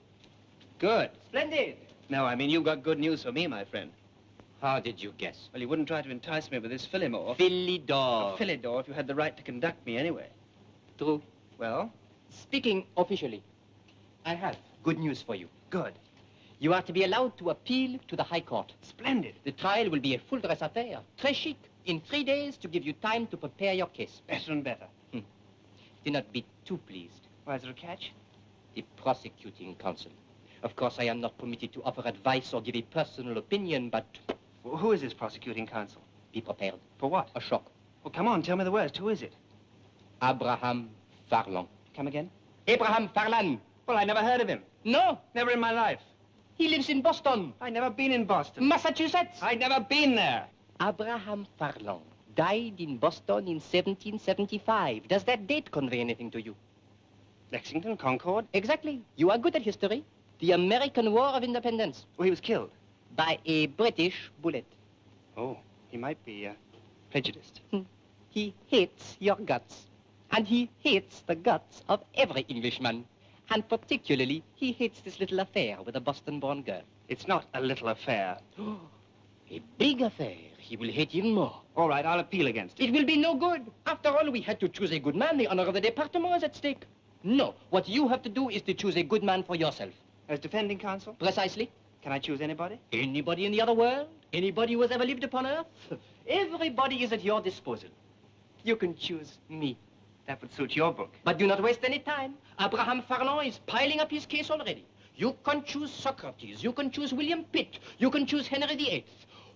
S5: Good. Splendid.
S10: No, I mean, you've got good news for me, my friend.
S5: How did you guess?
S10: Well, you wouldn't try to entice me with this Philidor.
S5: Philidor.
S10: Philidor, if you had the right to conduct me anyway.
S5: True.
S10: Well?
S5: Speaking officially, I have good news for you.
S10: Good.
S5: You are to be allowed to appeal to the High Court.
S10: Splendid.
S5: The trial will be a full-dress affair. Très chic. In 3 days to give you time to prepare your case.
S10: Better and better.
S5: Do not be too pleased.
S10: Why, is there a catch?
S5: The prosecuting counsel. Of course, I am not permitted to offer advice or give a personal opinion, but...
S10: Well, who is this prosecuting counsel?
S5: Be prepared.
S10: For what?
S5: A shock.
S10: Well, come on, tell me the worst. Who is it?
S5: Abraham Farlan.
S10: Come again?
S5: Abraham Farlan.
S10: Well, I never heard of him.
S5: No?
S10: Never in my life.
S5: He lives in Boston.
S10: I've never been in Boston.
S5: Massachusetts.
S10: I've never been there.
S5: Abraham Farlan died in Boston in 1775. Does that date convey anything to you?
S10: Lexington, Concord?
S5: Exactly. You are good at history. The American War of Independence.
S10: Oh, he was killed?
S5: By a British bullet.
S10: Oh, he might be prejudiced.
S5: He hates your guts. And he hates the guts of every Englishman. And particularly, he hates this little affair with a Boston-born girl.
S10: It's not a little affair.
S5: A big affair. He will hate even more.
S10: All right, I'll appeal against it.
S5: It will be no good. After all, we had to choose a good man. The honor of the department is at stake. No, what you have to do is to choose a good man for yourself.
S10: As defending counsel?
S5: Precisely.
S10: Can I choose anybody?
S5: Anybody in the other world? Anybody who has ever lived upon Earth? Everybody is at your disposal. You can choose me.
S10: That would suit your book.
S5: But do not waste any time. Abraham Farlan is piling up his case already. You can choose Socrates. You can choose William Pitt. You can choose Henry VIII.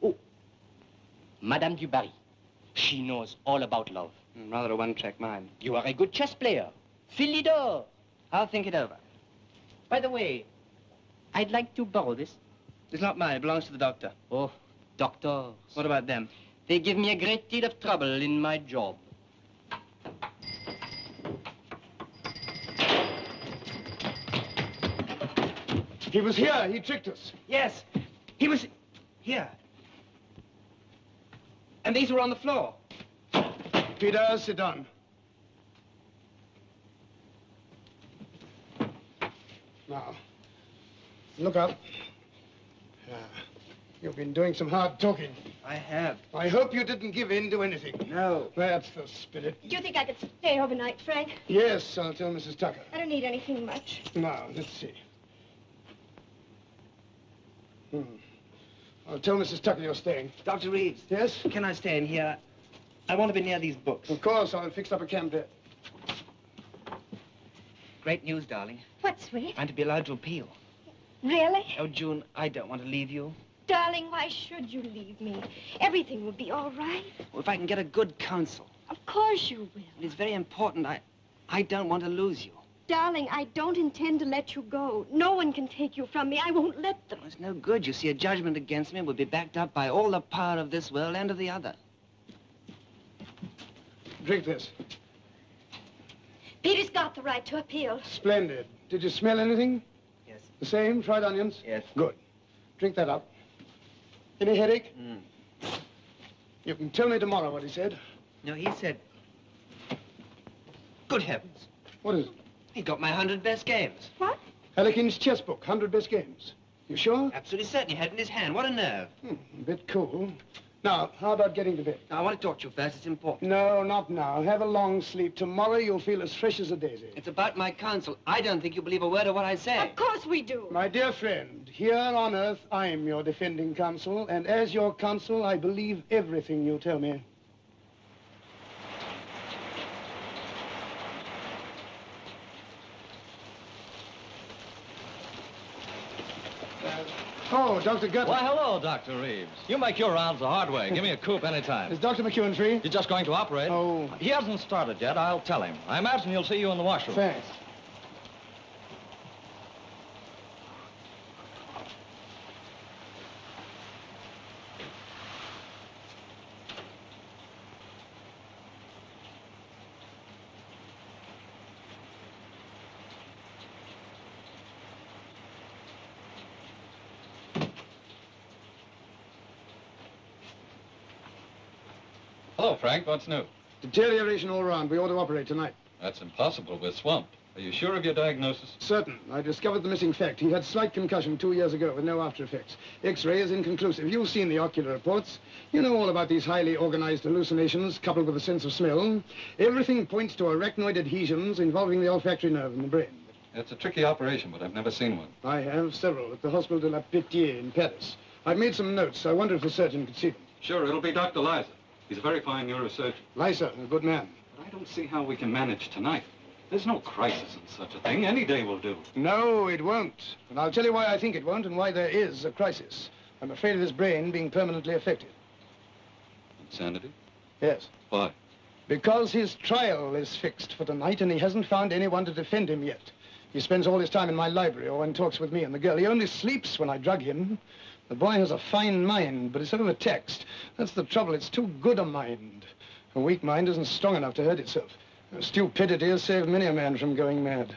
S5: Oh, Madame du Barry. She knows all about love.
S10: Rather a one-track mind.
S5: You are a good chess player. Philidor.
S10: I'll think it over.
S5: By the way, I'd like to borrow this.
S10: It's not mine. It belongs to the doctor.
S5: Oh, doctors.
S10: What about them?
S5: They give me a great deal of trouble in my job.
S14: He was here. He tricked us.
S10: Yes. He was here. And these were on the floor.
S14: Peter, sit down. Now, look up. You've been doing some hard talking.
S10: I have.
S14: I hope you didn't give in to anything.
S10: No.
S14: That's the spirit.
S3: Do you think I could stay overnight, Frank?
S14: Yes, I'll tell Mrs. Tucker.
S3: I don't need anything much.
S14: Now, let's see. I'll tell Mrs. Tucker you're staying.
S10: Dr. Reeves.
S14: Yes?
S10: Can I stay in here? I want to be near these books.
S14: Of course, I'll fix up a camp there.
S10: Great news, darling.
S3: What, sweet?
S10: I'm to be allowed to appeal.
S3: Really?
S10: Oh, June, I don't want to leave you.
S3: Darling, why should you leave me? Everything will be all right.
S10: Well, if I can get a good counsel.
S3: Of course you will.
S10: It's very important. I don't want to lose you.
S3: Darling, I don't intend to let you go. No one can take you from me. I won't let them.
S10: Well, it's no good. You see, a judgment against me will be backed up by all the power of this world and of the other.
S14: Drink this.
S3: Peter's got the right to appeal.
S14: Splendid. Did you smell anything?
S15: Yes.
S14: The same? Fried onions?
S15: Yes.
S14: Good. Drink that up. Any headache? You can tell me tomorrow what he said.
S15: No, he said... Good heavens.
S14: What is it?
S15: He got my 100 best games.
S3: What?
S14: Harlequin's chess book, 100 best games. You sure?
S15: Absolutely certain. He had it in his hand. What a nerve.
S14: A bit cool. Now, how about getting to bed?
S15: Now, I want to talk to you first. It's important.
S14: No, not now. Have a long sleep. Tomorrow you'll feel as fresh as a daisy.
S15: It's about my counsel. I don't think you believe a word of what I say.
S3: Of course we do.
S14: My dear friend, here on Earth, I'm your defending counsel, and as your counsel, I believe everything you tell me. Oh, Dr. Guthrie.
S17: Why, hello, Dr. Reeves. You make your rounds the hard way. Give me a coupe anytime.
S14: Is Dr. McEwen free?
S17: You're just going to operate?
S14: Oh.
S17: He hasn't started yet. I'll tell him. I imagine he'll see you in the washroom.
S14: Thanks.
S18: Hello, Frank. What's new?
S14: Deterioration all around. We ought to operate tonight.
S18: That's impossible. We're swamped. Are you sure of your diagnosis?
S14: Certain. I discovered the missing fact. He had slight concussion 2 years ago with no after effects. X-ray is inconclusive. You've seen the ocular reports. You know all about these highly organized hallucinations coupled with a sense of smell. Everything points to arachnoid adhesions involving the olfactory nerve in the brain.
S18: It's a tricky operation, but I've never seen one.
S14: I have several at the Hospital de la Pitié in Paris. I've made some notes. I wonder if the surgeon could see them.
S18: Sure, it'll be Dr. Liza. He's a very fine neurosurgeon.
S14: Liza, a good man.
S18: But I don't see how we can manage tonight. There's no crisis in such a thing. Any day will do.
S14: No, it won't. And I'll tell you why I think it won't and why there is a crisis. I'm afraid of his brain being permanently affected.
S18: Insanity?
S14: Yes.
S18: Why?
S14: Because his trial is fixed for tonight and he hasn't found anyone to defend him yet. He spends all his time in my library or when talks with me and the girl. He only sleeps when I drug him. The boy has a fine mind, but it's overtaxed. That's the trouble. It's too good a mind. A weak mind isn't strong enough to hurt itself. Stupidity has saved many a man from going mad.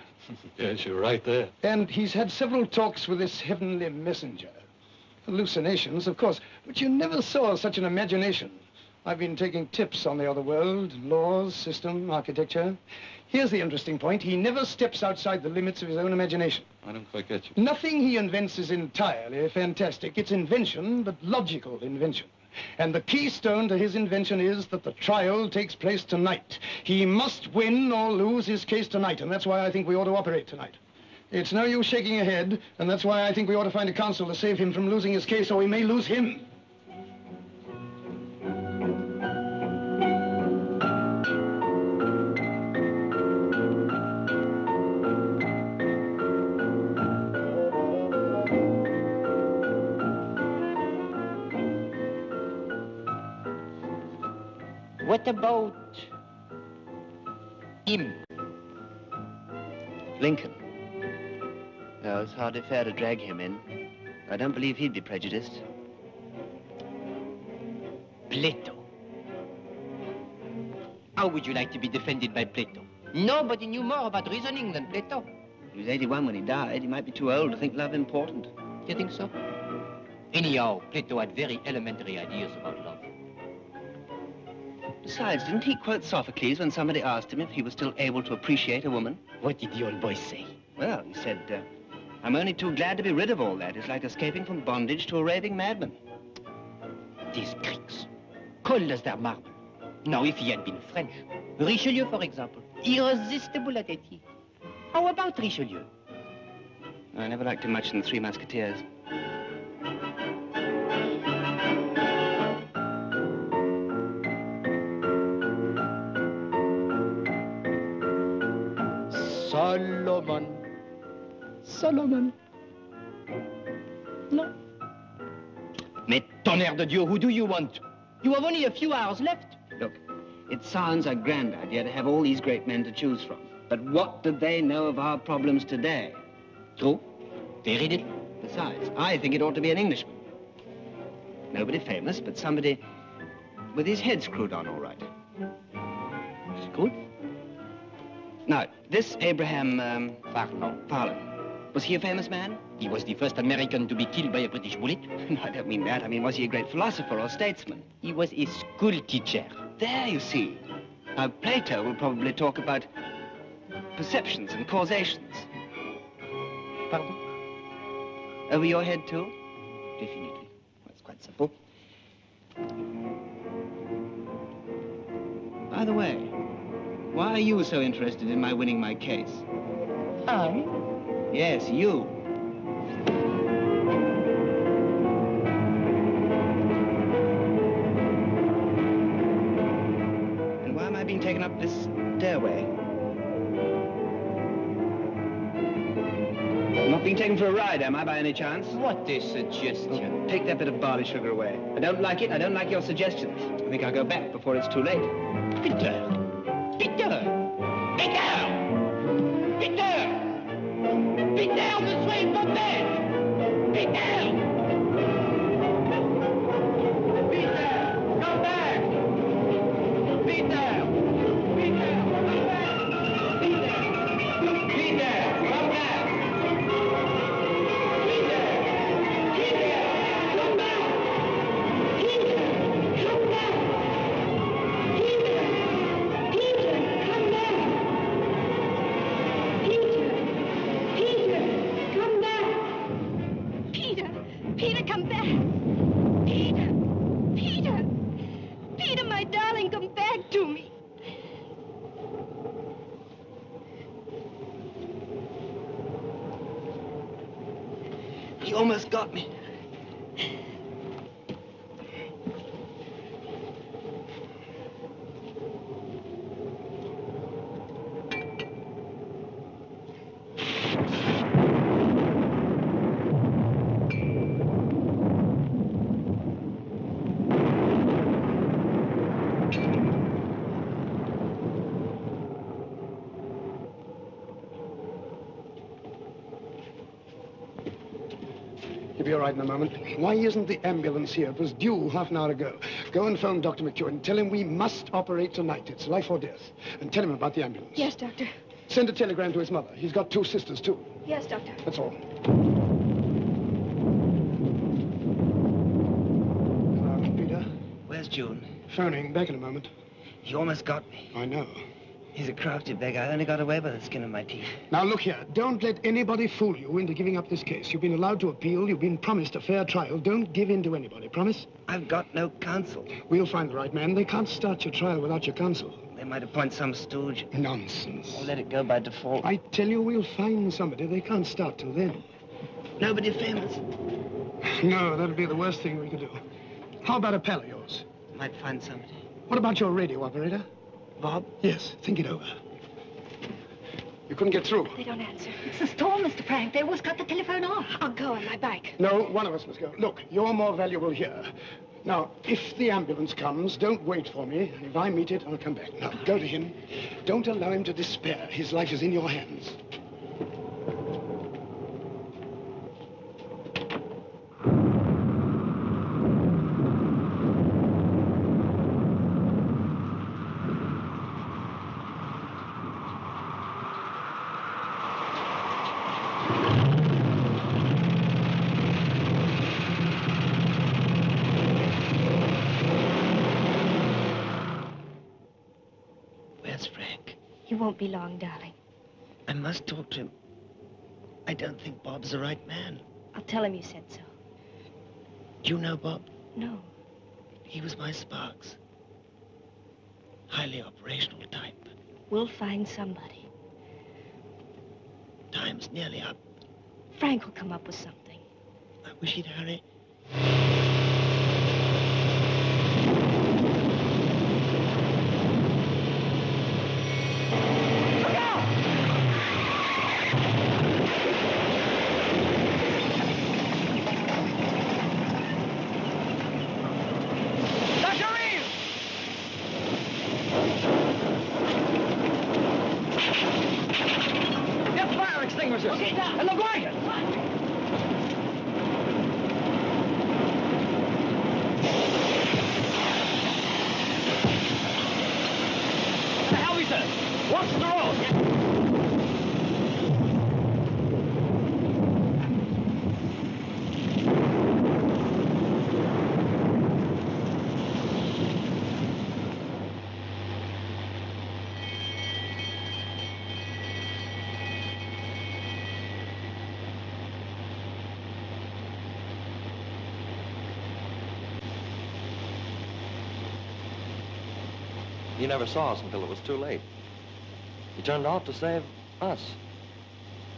S18: Yes, you're right there.
S14: And he's had several talks with this heavenly messenger. Hallucinations, of course, but you never saw such an imagination. I've been taking tips on the other world, laws, system, architecture. Here's the interesting point. He never steps outside the limits of his own imagination.
S18: I don't quite get you.
S14: Nothing he invents is entirely fantastic. It's invention, but logical invention. And the keystone to his invention is that the trial takes place tonight. He must win or lose his case tonight, and that's why I think we ought to operate tonight. It's no use shaking your head, and that's why I think we ought to find a counsel to save him from losing his case, or we may lose him.
S15: What about him? Lincoln. No, it's hardly fair to drag him in. I don't believe he'd be prejudiced.
S10: Plato. How would you like to be defended by Plato? Nobody knew more about reasoning than Plato.
S15: He was 81 when he died. He might be too old to think love important.
S10: Do you think so? Anyhow, Plato had very elementary ideas about love.
S15: Besides, didn't he quote Sophocles when somebody asked him if he was still able to appreciate a woman?
S10: What did the old boy say?
S15: Well, he said, I'm only too glad to be rid of all that. It's like escaping from bondage to a raving madman.
S10: These Greeks, cold as their marble. Now, if he had been French, Richelieu, for example, irresistible at 80. How about Richelieu?
S15: I never liked him much in the Three Musketeers.
S10: Solomon. No. Mais tonnerre de Dieu, who do you want? You have only a few hours left.
S15: Look, it sounds a grand idea to have all these great men to choose from. But what do they know of our problems today?
S10: True. Very little.
S15: Besides, I think it ought to be an Englishman. Nobody famous, but somebody with his head screwed on all right.
S10: Screwed?
S15: Now, this Abraham, Farlow. Was he a famous man?
S10: He was the first American to be killed by a British bullet.
S15: No, I don't mean that. I mean, was he a great philosopher or statesman?
S10: He was a school teacher.
S15: There, you see. Now, Plato will probably talk about perceptions and causations.
S10: Pardon?
S15: Over your head, too?
S10: Definitely. That's quite simple.
S15: By the way, why are you so interested in my winning my case?
S10: I?
S15: Yes, you. And why am I being taken up this stairway? I'm not being taken for a ride, am I, by any chance?
S10: What a suggestion.
S15: Oh, take that bit of barley sugar away. I don't like it. I don't like your suggestions. I think I'll go back before it's too late.
S10: Peter! Peter! Peter! Peter! Peter, ne soyez pas bête! Peter! Peter, come back! Peter! Peter, come back! Peter! Peter, come back! Peter! Peter, come back! Peter, come back! Peter! Peter, come back!
S3: Peter, come back. Peter, Peter, Peter, my darling, come back to me.
S15: He almost got me.
S14: He'll be all right in a moment. Why isn't the ambulance here? It was due half an hour ago. Go and phone Dr. McEwen and tell him we must operate tonight. It's life or death. And tell him about the ambulance.
S3: Yes, Doctor.
S14: Send a telegram to his mother. He's got 2 sisters, too.
S3: Yes, Doctor.
S14: That's all. Peter?
S15: Where's June?
S14: Phoning. Back in a moment.
S15: He almost got me.
S14: I know.
S15: He's a crafty beggar. I only got away by the skin of my teeth.
S14: Now, look here. Don't let anybody fool you into giving up this case. You've been allowed to appeal. You've been promised a fair trial. Don't give in to anybody. Promise?
S15: I've got no counsel.
S14: We'll find the right man. They can't start your trial without your counsel.
S15: They might appoint some stooge.
S14: Nonsense.
S15: Or let it go by default.
S14: I tell you, we'll find somebody. They can't start till then.
S15: Nobody famous.
S14: No, that'd be the worst thing we could do. How about a pal of yours?
S15: Might find somebody.
S14: What about your radio operator?
S15: Bob?
S14: Yes, think it over. You couldn't get through.
S3: They don't answer.
S13: It's the storm, Mr. Frank. They always cut the telephone off.
S3: I'll go on my bike.
S14: No, one of us must go. Look, you're more valuable here. Now, if the ambulance comes, don't wait for me. If I meet it, I'll come back. Now, go to him. Don't allow him to despair. His life is in your hands.
S3: He won't be long, darling.
S15: I must talk to him. I don't think Bob's the right man.
S3: I'll tell him you said so.
S15: Do you know Bob?
S3: No.
S15: He was my Sparks. Highly operational type.
S3: We'll find somebody.
S15: Time's nearly up.
S3: Frank will come up with something.
S15: I wish he'd hurry.
S16: Okay, now. And the wagon.
S5: The hell is that? Watch the road.
S17: He never saw us until it was too late. He turned off to save us.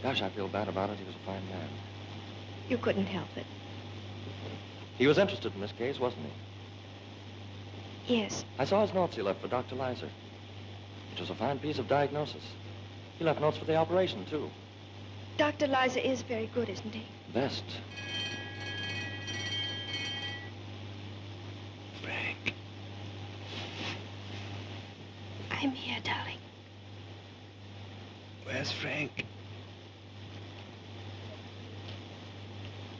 S17: Gosh, I feel bad about it. He was a fine man.
S3: You couldn't help it.
S17: He was interested in this case, wasn't he?
S3: Yes.
S17: I saw his notes he left for Dr. Leiser. It was a fine piece of diagnosis. He left notes for the operation, too.
S3: Dr. Leiser is very good, isn't he?
S17: Best.
S1: Frank.
S3: I'm here, darling.
S1: Where's Frank?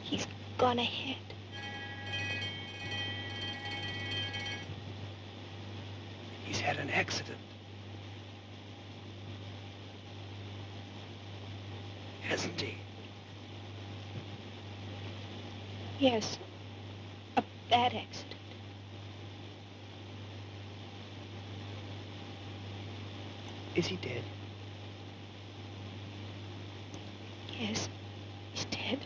S3: He's gone ahead.
S1: He's had an accident. Hasn't he?
S3: Yes. A bad accident.
S1: Is he dead?
S3: Yes. He's dead.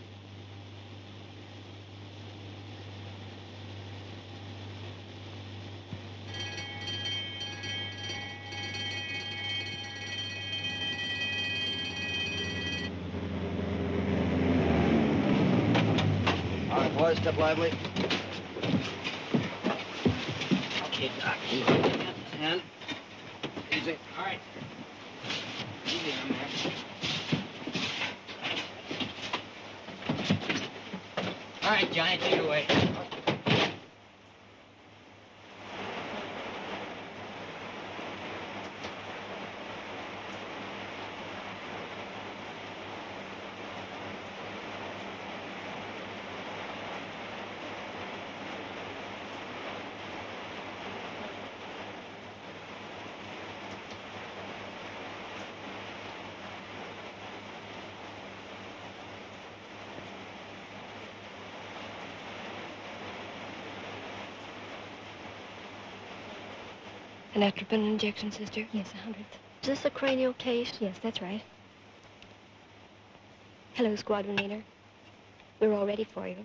S10: All right, boys, step lively. Okay, Doc. And easy. All right. Easy on there. All right, Johnny, take it away.
S3: An atropine injection, sister?
S19: Yes, 100.
S3: Is this a cranial case?
S19: Yes, that's right.
S3: Hello, squadron leader. We're all ready for you.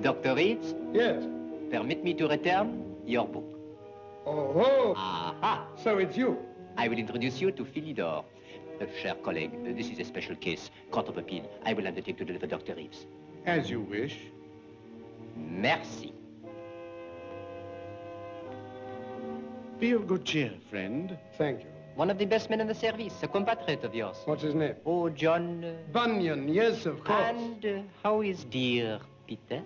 S10: Dr. Reeves?
S14: Yes.
S10: Permit me to return your book.
S14: Oh,
S10: Aha!
S14: So it's you.
S10: I will introduce you to Philidor. Cher colleague, this is a special case, Contropopine. I will undertake to deliver Dr. Reeves.
S14: As you wish.
S10: Merci.
S14: Be of good cheer, friend. Thank you.
S10: One of the best men in the service, a compatriot of yours.
S14: What's his name?
S10: Oh, John...
S14: Bunyan, yes, of course.
S10: And how is dear Peter?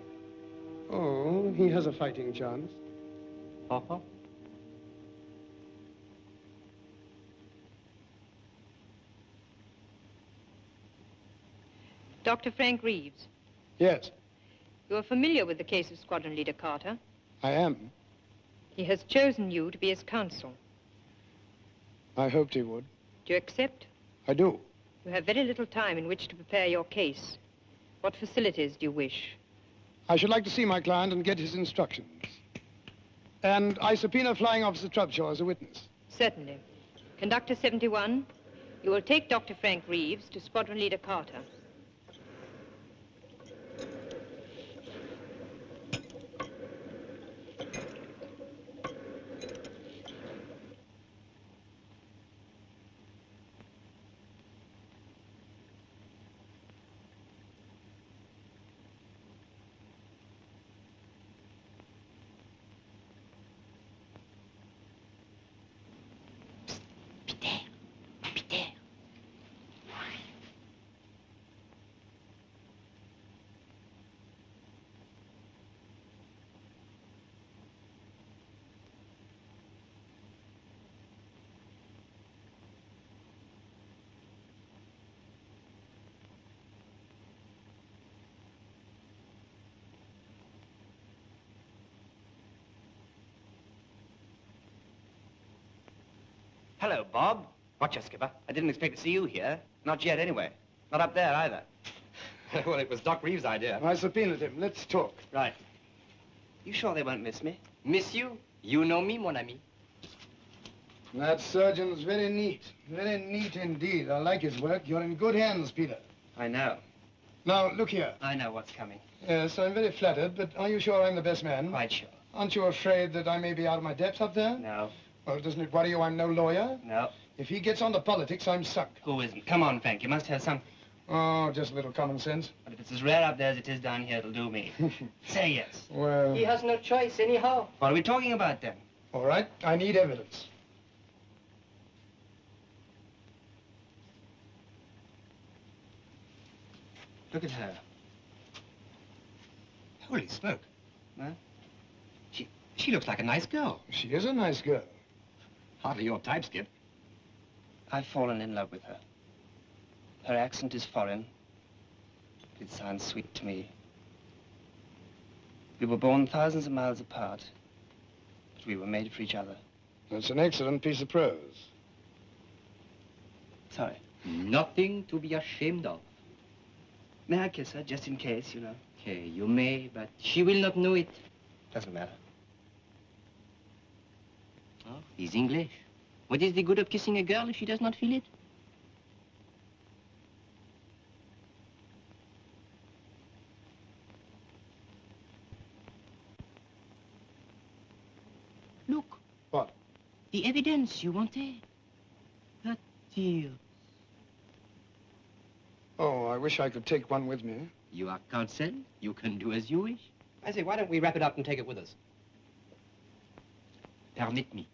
S14: Oh, he has a fighting chance.
S10: Uh-huh.
S11: Dr. Frank Reeves,
S14: Yes,
S11: you are familiar with the case of Squadron Leader Carter.
S14: I am.
S11: He has chosen you to be his counsel.
S14: I hoped he would.
S11: Do you accept?
S14: I do.
S11: You have very little time in which to prepare your case. What facilities do you wish?
S14: I should like to see my client and get his instructions. And I subpoena Flying Officer Trubshaw as a witness.
S11: Certainly. Conductor 71, you will take Dr. Frank Reeves to Squadron Leader Carter.
S2: Hello, Bob.
S8: Watcha, Skipper.
S2: I didn't expect to see you here. Not yet, anyway. Not up there, either.
S8: Well, it was Doc Reeves' idea.
S14: I subpoenaed him. Let's talk.
S2: Right. You sure they won't miss me?
S5: Miss you? You know me, mon ami.
S14: That surgeon's very neat. Very neat indeed. I like his work. You're in good hands, Peter.
S2: I know.
S14: Now, look here.
S2: I know what's coming.
S14: Yes, I'm very flattered, but are you sure I'm the best man?
S2: Quite sure.
S14: Aren't you afraid that I may be out of my depth up there?
S2: No.
S14: Well, doesn't it worry you I'm no lawyer?
S2: No.
S14: If he gets on to politics, I'm sunk.
S2: Who isn't? Come on, Frank. You must have some...
S14: Oh, just a little common sense.
S2: But if it's as rare up there as it is down here, it'll do me. Say yes.
S14: Well...
S5: He has no choice anyhow.
S2: What are we talking about, then?
S14: All right. I need evidence.
S2: Look at her.
S8: Holy smoke.
S2: What?
S8: She looks like a nice girl.
S14: She is a nice girl.
S8: Hardly your type, Skip.
S2: I've fallen in love with her. Her accent is foreign. It sounds sweet to me. We were born thousands of miles apart, but we were made for each other.
S14: That's an excellent piece of prose.
S2: Sorry.
S5: Nothing to be ashamed of.
S2: May I kiss her, just in case, you know?
S5: Okay, you may, but she will not know it.
S2: Doesn't matter.
S5: Oh, he's English. What is the good of kissing a girl if she does not feel it? Look.
S14: What?
S5: The evidence you wanted. The tears.
S14: Oh, I wish I could take one with me.
S5: You are counsel. You can do as you wish.
S8: I say, why don't we wrap it up and take it with us?
S5: Permit me.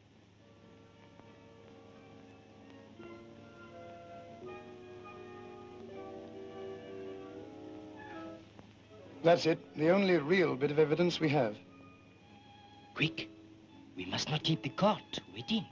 S14: That's it. The only real bit of evidence we have.
S5: Quick. We must not keep the court waiting.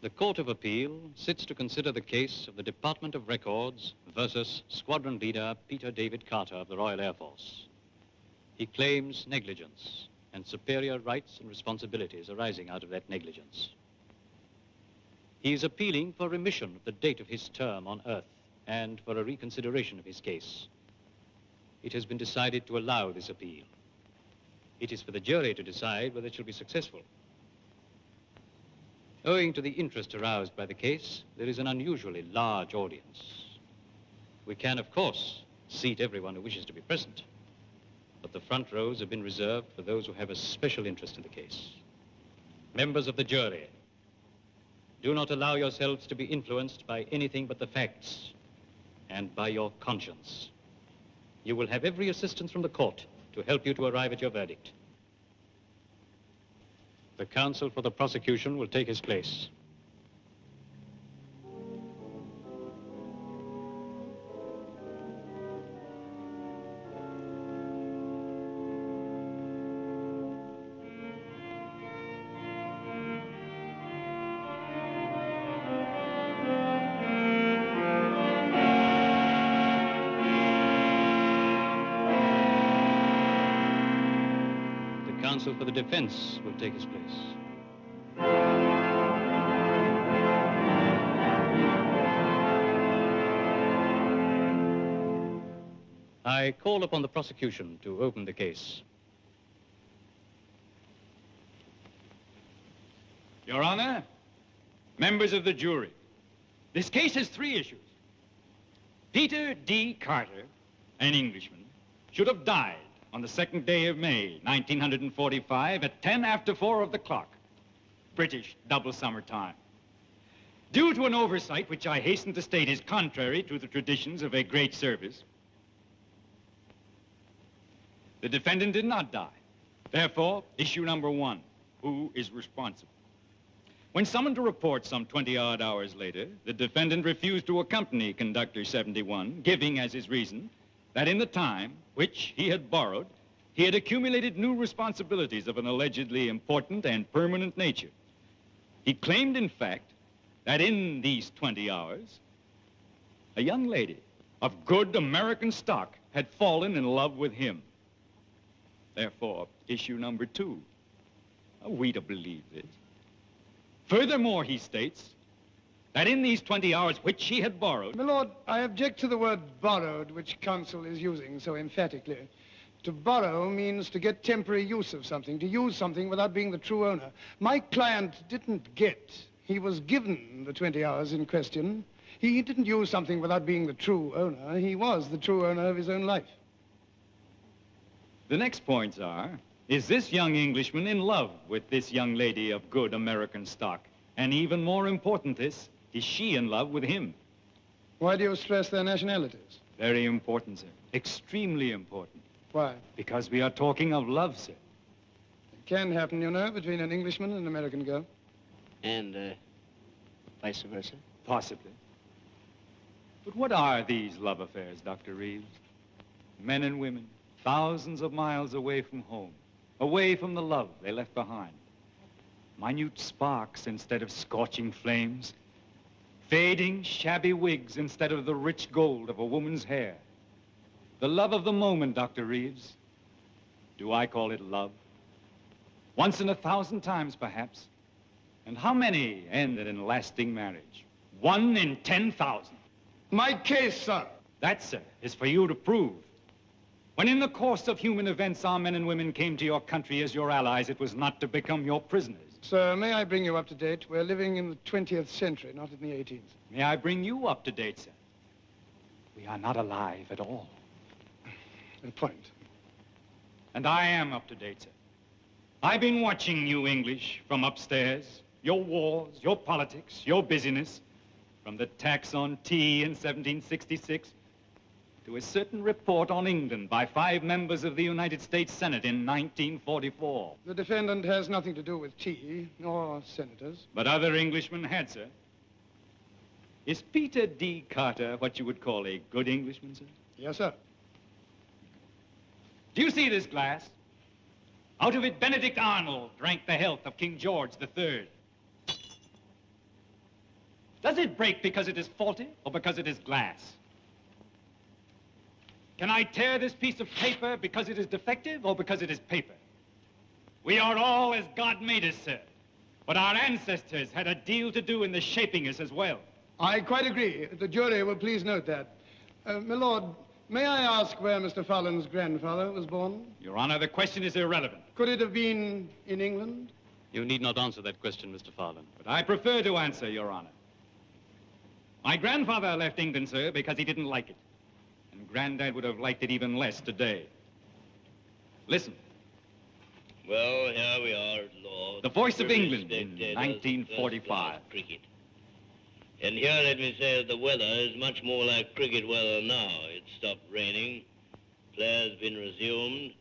S18: The Court of Appeal sits to consider the case of the Department of Records versus Squadron Leader Peter David Carter of the Royal Air Force. He claims negligence and superior rights and responsibilities arising out of that negligence. He is appealing for remission of the date of his term on Earth and for a reconsideration of his case. It has been decided to allow this appeal. It is for the jury to decide whether it shall be successful. Owing to the interest aroused by the case, there is an unusually large audience. We can, of course, seat everyone who wishes to be present, but the front rows have been reserved for those who have a special interest in the case. Members of the jury, do not allow yourselves to be influenced by anything but the facts and by your conscience. You will have every assistance from the court to help you to arrive at your verdict. The counsel for the prosecution will take his place. Counsel for the defense will take his place. I call upon the prosecution to open the case.
S19: Your Honor, members of the jury, this case has 3 issues. Peter D. Carter, an Englishman, should have died on the 2nd day of May, 1945, at 10 after 4 of the clock, British double summer time. Due to an oversight which I hasten to state is contrary to the traditions of a great service, the defendant did not die. Therefore, issue number 1, who is responsible? When summoned to report some 20-odd hours later, the defendant refused to accompany Conductor 71, giving as his reason that in the time which he had borrowed, he had accumulated new responsibilities of an allegedly important and permanent nature. He claimed, in fact, that in these 20 hours, a young lady of good American stock had fallen in love with him. Therefore, issue number 2. Are we to believe this? Furthermore, he states that in these 20 hours which he had borrowed...
S14: My lord, I object to the word borrowed, which counsel is using so emphatically. To borrow means to get temporary use of something, to use something without being the true owner. My client didn't get, he was given the 20 hours in question. He didn't use something without being the true owner. He was the true owner of his own life.
S19: The next points are, is this young Englishman in love with this young lady of good American stock? And even more important is she in love with him?
S14: Why do you stress their nationalities?
S19: Very important, sir. Extremely important.
S14: Why?
S19: Because we are talking of love, sir.
S14: It can happen, you know, between an Englishman and an American girl.
S2: And, vice versa?
S19: Possibly. But what are these love affairs, Dr. Reeves? Men and women, thousands of miles away from home, away from the love they left behind. Minute sparks instead of scorching flames. Fading, shabby wigs instead of the rich gold of a woman's hair. The love of the moment, Dr. Reeves. Do I call it love? Once in 1,000 times, perhaps. And how many ended in lasting marriage? 1 in 10,000.
S14: My case, sir.
S19: That, sir, is for you to prove. When in the course of human events our men and women came to your country as your allies, it was not to become your prisoners.
S14: Sir, may I bring you up to date? We're living in the 20th century, not in the 18th.
S19: May I bring you up to date, sir? We are not alive at all.
S14: Good point.
S19: And I am up to date, sir. I've been watching you English from upstairs, your wars, your politics, your busyness, from the tax on tea in 1766 to a certain report on England by 5 members of the United States Senate in 1944.
S14: The defendant has nothing to do with tea, nor senators.
S19: But other Englishmen had, sir. Is Peter D. Carter what you would call a good Englishman, sir?
S14: Yes, sir.
S19: Do you see this glass? Out of it, Benedict Arnold drank the health of King George III. Does it break because it is faulty or because it is glass? Can I tear this piece of paper because it is defective or because it is paper? We are all as God made us, sir. But our ancestors had a deal to do in the shaping us as well.
S14: I quite agree. The jury will please note that. My lord, may I ask where Mr. Fallon's grandfather was born?
S19: Your Honor, the question is irrelevant.
S14: Could it have been in England?
S18: You need not answer that question, Mr. Fallon.
S19: But I prefer to answer, Your Honor. My grandfather left England, sir, because he didn't like it. And Granddad would have liked it even less today. Listen.
S20: Well, here we are at law.
S19: The Voice of England in 1945.
S20: Cricket. And here let me say that the weather is much more like cricket weather now. It stopped raining, players been resumed,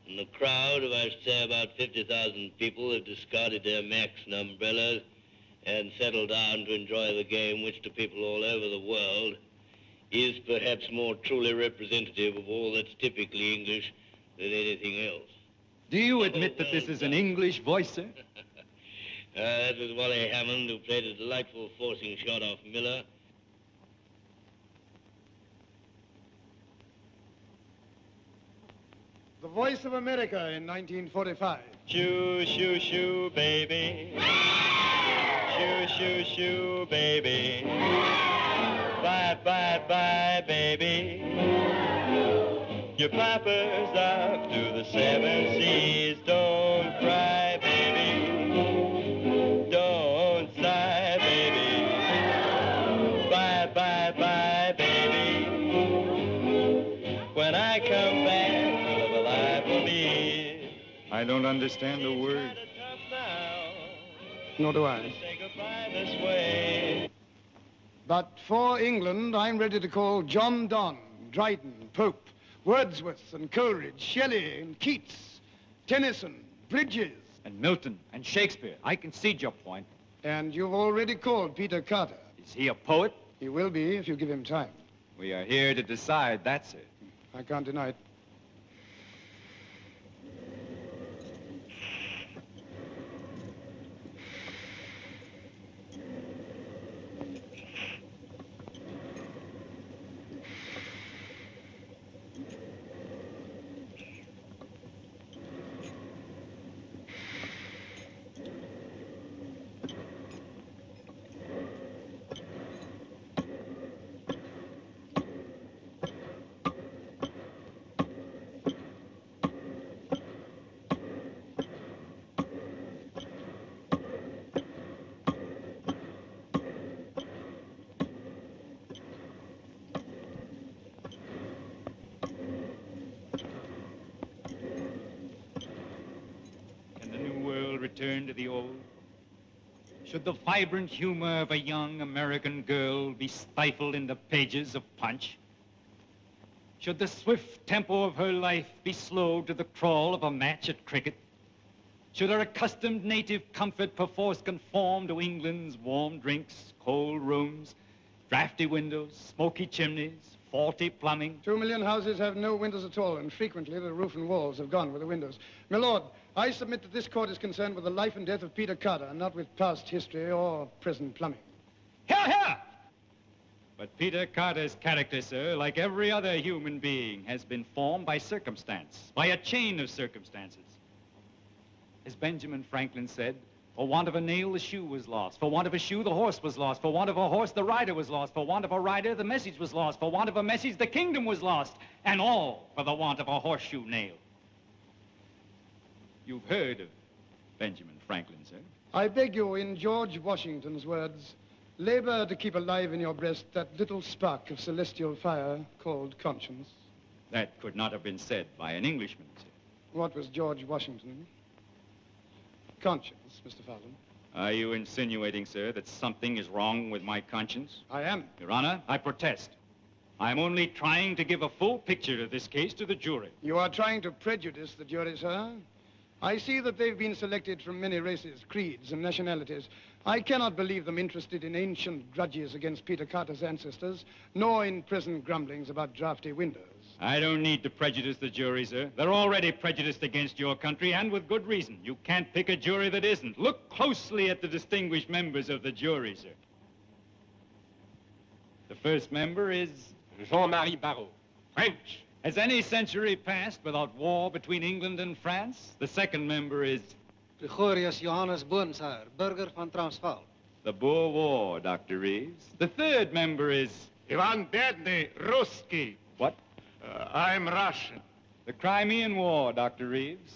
S20: and the crowd of, I should say, about 50,000 people have discarded their Macs and umbrellas and settled down to enjoy the game, which to people all over the world is perhaps more truly representative of all that's typically English than anything else.
S19: Do you admit that this is an English voice, sir?
S20: That was Wally Hammond, who played a delightful forcing shot off Miller.
S14: The Voice of America in 1945.
S20: Shoo, shoo, shoo, baby. Shoo, shoo, shoo, baby. Bye, bye, bye, baby. Your papa's up to the 7 seas. Don't cry, baby. Don't sigh, baby. Bye, bye, bye, baby. When I come back, you'll have a life for me.
S19: I don't understand a word.
S14: Nor do I.
S20: Say goodbye this way.
S14: But for England, I'm ready to call John Donne, Dryden, Pope, Wordsworth and Coleridge, Shelley and Keats, Tennyson, Bridges.
S19: And Milton and Shakespeare. I concede your point.
S14: And you've already called Peter Carter.
S19: Is he a poet?
S14: He will be if you give him time.
S19: We are here to decide, that's it.
S14: I can't deny it.
S19: Return to the old? Should the vibrant humor of a young American girl be stifled in the pages of Punch? Should the swift tempo of her life be slowed to the crawl of a match at cricket? Should her accustomed native comfort perforce conform to England's warm drinks, cold rooms, drafty windows, smoky chimneys, faulty plumbing?
S14: 2 million houses have no windows at all, and frequently the roof and walls have gone with the windows. My lord, I submit that this court is concerned with the life and death of Peter Carter, not with past history or present plumbing.
S19: Hear, hear! But Peter Carter's character, sir, like every other human being, has been formed by circumstance, by a chain of circumstances. As Benjamin Franklin said, for want of a nail, the shoe was lost. For want of a shoe, the horse was lost. For want of a horse, the rider was lost. For want of a rider, the message was lost. For want of a message, the kingdom was lost. And all for the want of a horseshoe nail. You've heard of Benjamin Franklin, sir?
S14: I beg you, in George Washington's words, labor to keep alive in your breast that little spark of celestial fire called conscience.
S19: That could not have been said by an Englishman, sir.
S14: What was George Washington? Conscience, Mr. Fallon.
S19: Are you insinuating, sir, that something is wrong with my conscience?
S14: I am.
S19: Your Honor, I protest. I'm only trying to give a full picture of this case to the jury.
S14: You are trying to prejudice the jury, sir. I see that they've been selected from many races, creeds, and nationalities. I cannot believe them interested in ancient grudges against Peter Carter's ancestors, nor in present grumblings about drafty windows.
S19: I don't need to prejudice the jury, sir. They're already prejudiced against your country, and with good reason. You can't pick a jury that isn't. Look closely at the distinguished members of the jury, sir. The first member is...
S21: Jean-Marie Barrault, French.
S19: Has any century passed without war between England and France? The second member is...
S22: Gregorius Johannes Boonshuyer, burger van Transvaal.
S19: The Boer War, Dr. Reeves. The third member is...
S21: Ivan Bedny, Ruski.
S19: What?
S21: I'm Russian.
S19: The Crimean War, Dr. Reeves.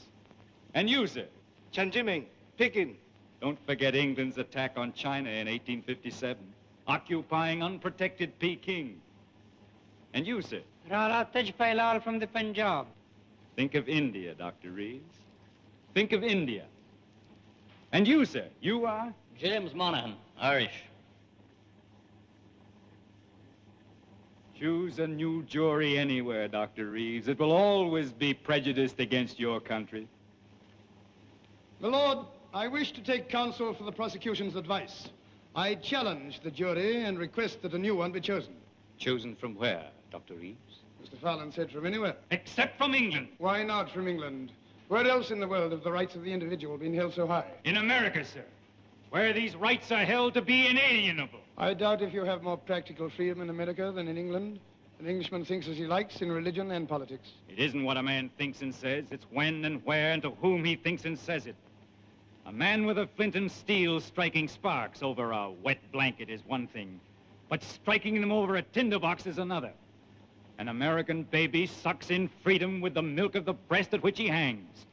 S19: And you, sir?
S21: Chanjiming, Peking.
S19: Don't forget England's attack on China in 1857, occupying unprotected Peking. And you, sir?
S5: Rara Tejpailal from the Punjab.
S19: Think of India, Dr. Reeves. Think of India. And you, sir? You are?
S5: James Monaghan, Irish.
S19: Choose a new jury anywhere, Dr. Reeves. It will always be prejudiced against your country.
S14: My lord, I wish to take counsel for the prosecution's advice. I challenge the jury and request that a new one be chosen.
S18: Chosen from where, Dr. Reeves?
S14: Mr. Fallon said from anywhere.
S9: Except from England.
S14: Why not from England? Where else in the world have the rights of the individual been held so high?
S9: In America, sir, where these rights are held to be inalienable.
S14: I doubt if you have more practical freedom in America than in England. An Englishman thinks as he likes in religion and politics.
S19: It isn't what a man thinks and says. It's when and where and to whom he thinks and says it. A man with a flint and steel striking sparks over a wet blanket is one thing, but striking them over a tinderbox is another. An American baby sucks in freedom with the milk of the breast at which he hangs.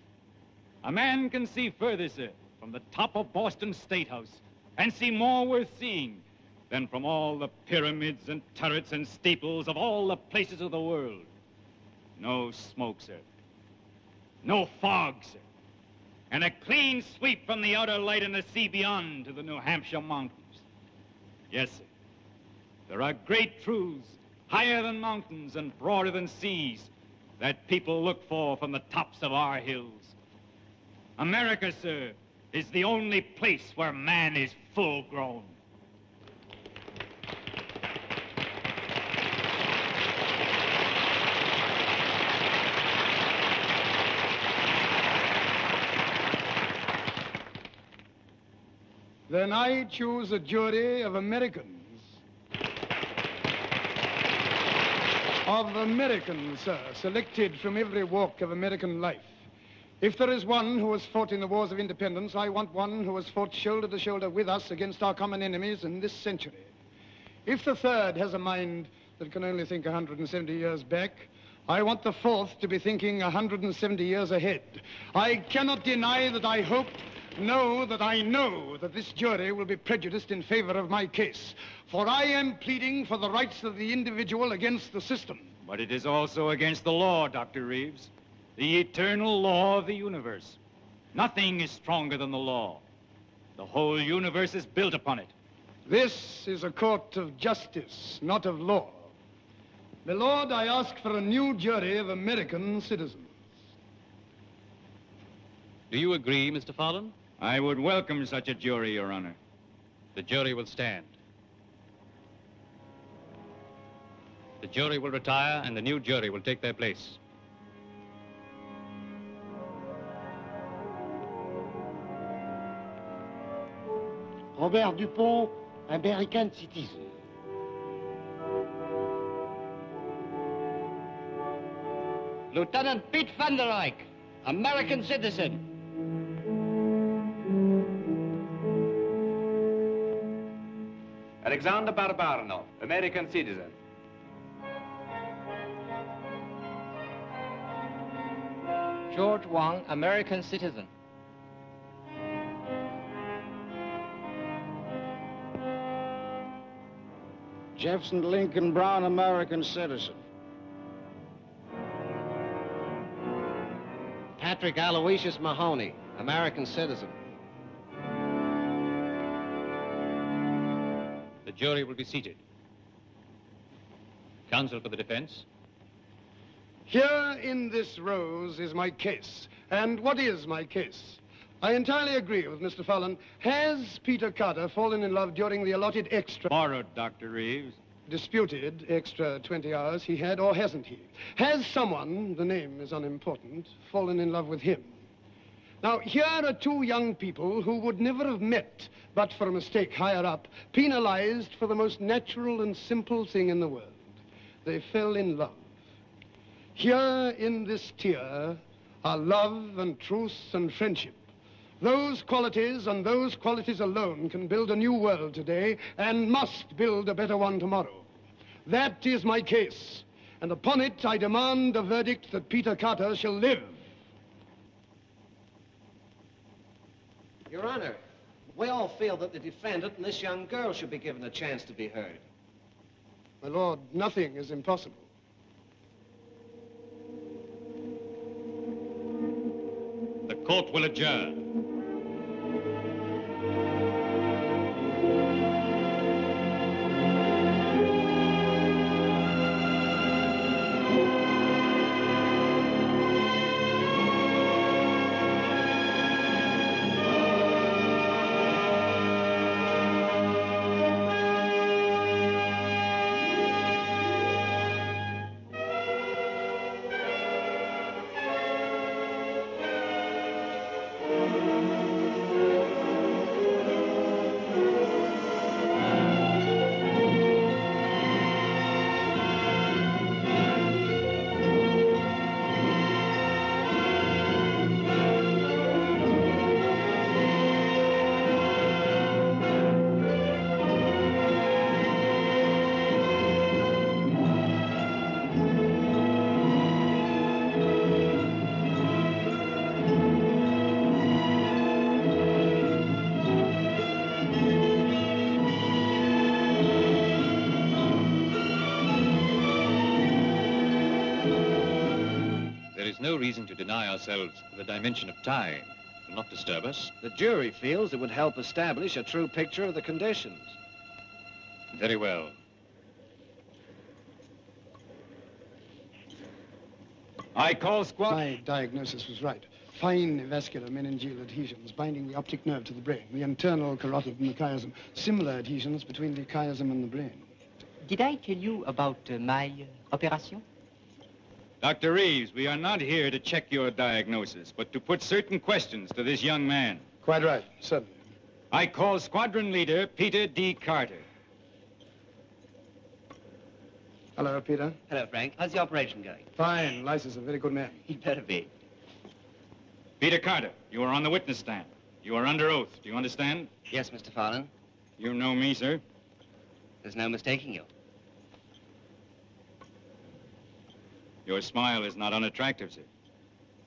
S19: A man can see further, sir, from the top of Boston State House, and see more worth seeing than from all the pyramids and turrets and steeples of all the places of the world. No smoke, sir. No fog, sir. And a clean sweep from the outer light and the sea beyond to the New Hampshire mountains. Yes, sir. There are great truths, higher than mountains and broader than seas, that people look for from the tops of our hills. America, sir, is the only place where man is full grown.
S14: Then I choose a jury of Americans. Of Americans, sir, selected from every walk of American life. If there is one who has fought in the wars of independence, I want one who has fought shoulder to shoulder with us against our common enemies in this century. If the third has a mind that can only think 170 years back, I want the fourth to be thinking 170 years ahead. I cannot deny that I hope, no, that I know that this jury will be prejudiced in favor of my case. For I am pleading for the rights of the individual against the system.
S19: But it is also against the law, Dr. Reeves. The eternal law of the universe. Nothing is stronger than the law. The whole universe is built upon it.
S14: This is a court of justice, not of law. My lord, I ask for a new jury of American citizens.
S18: Do you agree, Mr. Fallon?
S19: I would welcome such a jury, Your Honor.
S18: The jury will stand. The jury will retire, and the new jury will take their place.
S21: Robert Dupont, American citizen.
S5: Lieutenant Pete Van der Eyck, American citizen.
S23: Alexander Barbarno, American citizen.
S5: George Wang, American citizen.
S21: Jefferson Lincoln Brown, American citizen.
S5: Patrick Aloysius Mahoney, American citizen.
S18: The jury will be seated. Counsel for the defense.
S14: Here in this rose is my case. And what is my case? I entirely agree with Mr. Fallon. Has Peter Carter fallen in love during the allotted extra...
S19: Borrowed, Dr. Reeves.
S14: Disputed extra 20 hours he had, or hasn't he? Has someone, the name is unimportant, fallen in love with him? Now, here are two young people who would never have met but for a mistake higher up, penalized for the most natural and simple thing in the world. They fell in love. Here in this tier are love and truth and friendship. Those qualities and those qualities alone can build a new world today and must build a better one tomorrow. That is my case, and upon it I demand a verdict that Peter Carter shall live.
S22: Your Honor, we all feel that the defendant and this young girl should be given a chance to be heard.
S14: My lord, nothing is impossible.
S19: The court will adjourn.
S18: No reason to deny ourselves the dimension of time. It will not disturb us.
S22: The jury feels it would help establish a true picture of the conditions.
S18: Very well.
S19: I call squad.
S14: My diagnosis was right. Fine vascular meningeal adhesions binding the optic nerve to the brain, the internal carotid and the chiasm. Similar adhesions between the chiasm and the brain.
S10: Did I tell you about my operation?
S19: Dr. Reeves, we are not here to check your diagnosis, but to put certain questions to this young man.
S14: Quite right, certainly.
S19: I call Squadron Leader Peter D. Carter.
S14: Hello, Peter.
S10: Hello, Frank. How's the operation going?
S14: Fine. Lice is a very good man.
S10: He'd better be.
S19: Peter Carter, you are on the witness stand. You are under oath. Do you understand?
S10: Yes, Mr. Fallon.
S19: You know me, sir?
S10: There's no mistaking you.
S19: Your smile is not unattractive, sir.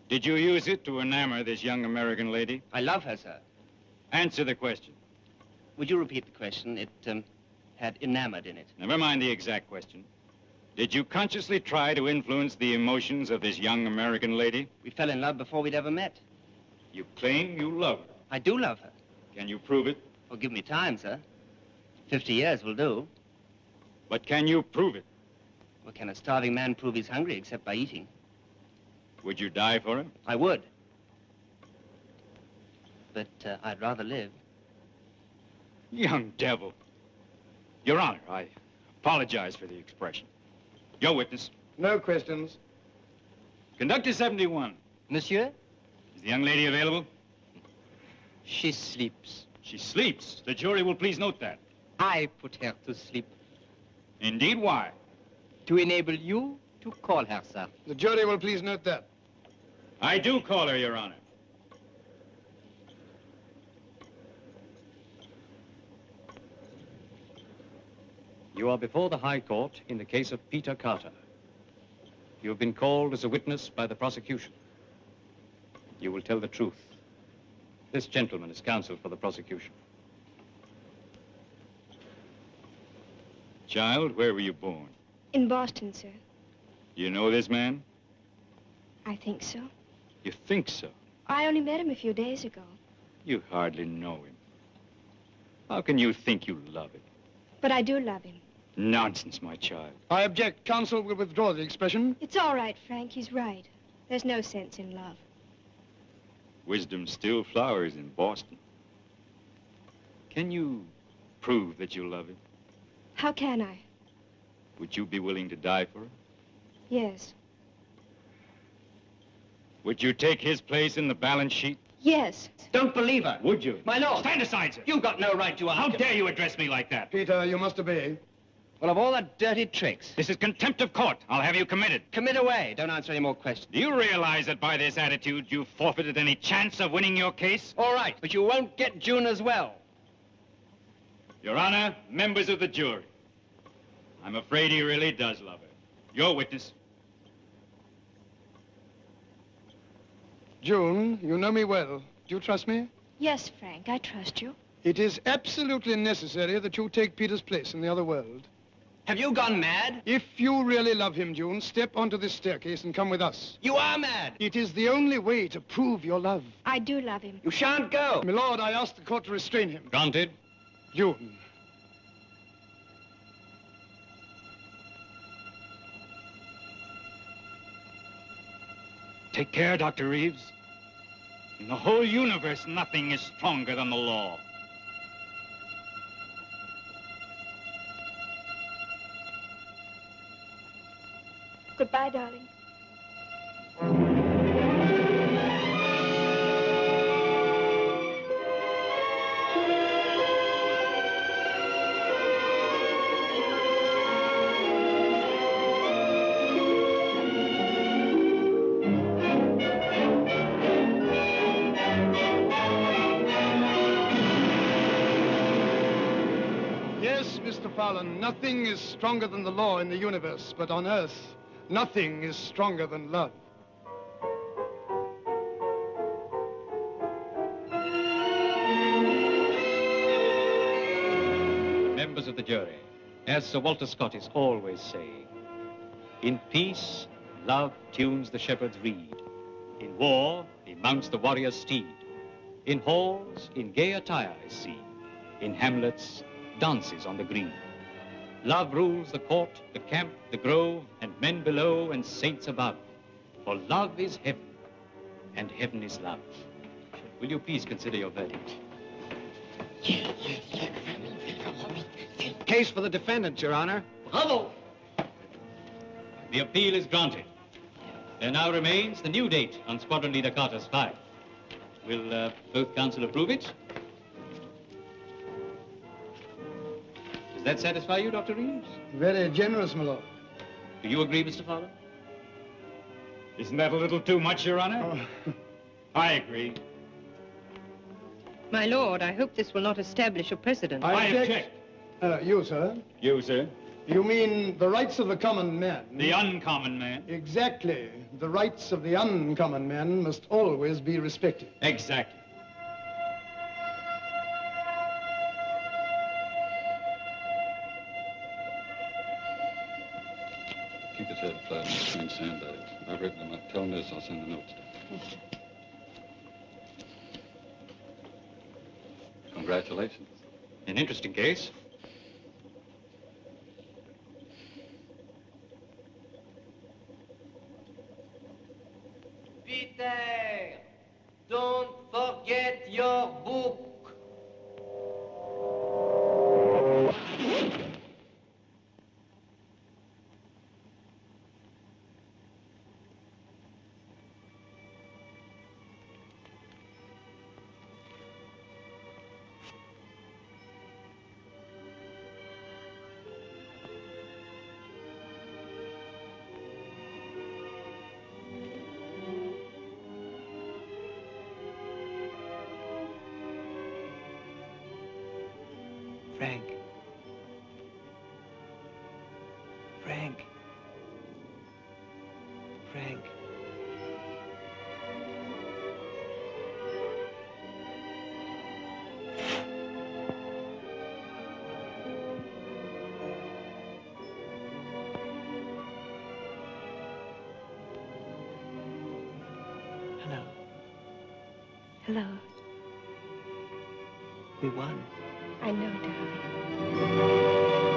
S19: Did you use it to enamor this young American lady?
S10: I love her, sir.
S19: Answer the question.
S10: Would you repeat the question? It had enamored in it.
S19: Never mind the exact question. Did you consciously try to influence the emotions of this young American lady?
S10: We fell in love before we'd ever met.
S19: You claim you love her.
S10: I do love her.
S19: Can you prove it?
S10: Well, give me time, sir. 50 years will do.
S19: But can you prove it?
S10: Well, can a starving man prove he's hungry except by eating?
S19: Would you die for her?
S10: I would. But I'd rather live.
S19: Young devil. Your Honor, I apologize for the expression. Your witness.
S14: No questions.
S19: Conductor 71.
S10: Monsieur?
S19: Is the young lady available?
S10: She sleeps.
S19: She sleeps. The jury will please note that.
S10: I put her to sleep.
S19: Indeed, why?
S10: To enable you to call her, sir.
S14: The jury will please note that.
S19: I do call her, Your Honor.
S18: You are before the High Court in the case of Peter Carter. You have been called as a witness by the prosecution. You will tell the truth. This gentleman is counsel for the prosecution.
S19: Child, where were you born?
S3: In Boston, sir.
S19: You know this man?
S3: I think so.
S19: You think so?
S3: I only met him a few days ago.
S19: You hardly know him. How can you think you love him?
S3: But I do love him.
S19: Nonsense, my child.
S14: I object. Counsel will withdraw the expression.
S3: It's all right, Frank. He's right. There's no sense in love.
S19: Wisdom still flowers in Boston. Can you prove that you love him?
S3: How can I?
S19: Would you be willing to die for her?
S3: Yes.
S19: Would you take his place in the balance sheet?
S3: Yes.
S10: Don't believe her.
S19: Would you?
S10: My lord.
S19: Stand aside, sir.
S10: You've got no right to
S19: How dare you address me like that?
S14: Peter, you must obey.
S10: Well, of all the dirty tricks.
S19: This is contempt of court. I'll have you committed.
S10: Commit away. Don't answer any more questions.
S19: Do you realize that by this attitude, you've forfeited any chance of winning your case?
S10: All right, but you won't get June as well.
S19: Your Honor, members of the jury, I'm afraid he really does love her. Your witness.
S14: June, you know me well. Do you trust me?
S3: Yes, Frank, I trust you.
S14: It is absolutely necessary that you take Peter's place in the other world.
S10: Have you gone mad?
S14: If you really love him, June, step onto this staircase and come with us.
S10: You are mad.
S14: It is the only way to prove your love.
S3: I do love him.
S10: You shan't go.
S14: My lord, I ask the court to restrain him.
S19: Granted.
S14: June.
S19: Take care, Dr. Reeves. In the whole universe, nothing is stronger than the law.
S3: Goodbye, darling.
S14: Yes, Mr. Fallon, nothing is stronger than the law in the universe, but on Earth, nothing is stronger than love.
S18: Members of the jury, as Sir Walter Scott is always saying, in peace, love tunes the shepherd's reed. In war, he mounts the warrior's steed. In halls, in gay attire is seen. In hamlets, dances on the green. Love rules the court, the camp, the grove, and men below and saints above. For love is heaven, and heaven is love. Will you please consider your verdict?
S21: Case for the defendant, Your Honor.
S10: Bravo!
S18: The appeal is granted. There now remains the new date on Squadron Leader Carter's file. Will both counsel approve it? Does that satisfy you, Dr. Reeves?
S14: Very generous, my lord.
S18: Do you agree, Mr. Fowler?
S19: Isn't that a little too much, Your Honor? I agree.
S11: My lord, I hope this will not establish a precedent.
S19: I object.
S14: You, sir?
S19: You, sir?
S14: You mean the rights of the common man?
S19: The uncommon man?
S14: Exactly. The rights of the uncommon man must always be respected.
S19: Exactly.
S4: Keep his head flat and between sandbags. I've written him up. Tell him this. I'll send the notes down. Congratulations.
S18: An interesting case.
S10: Peter, don't forget your book.
S1: Frank. Frank. Frank. Hello.
S3: Hello.
S1: We won.
S3: I know, darling.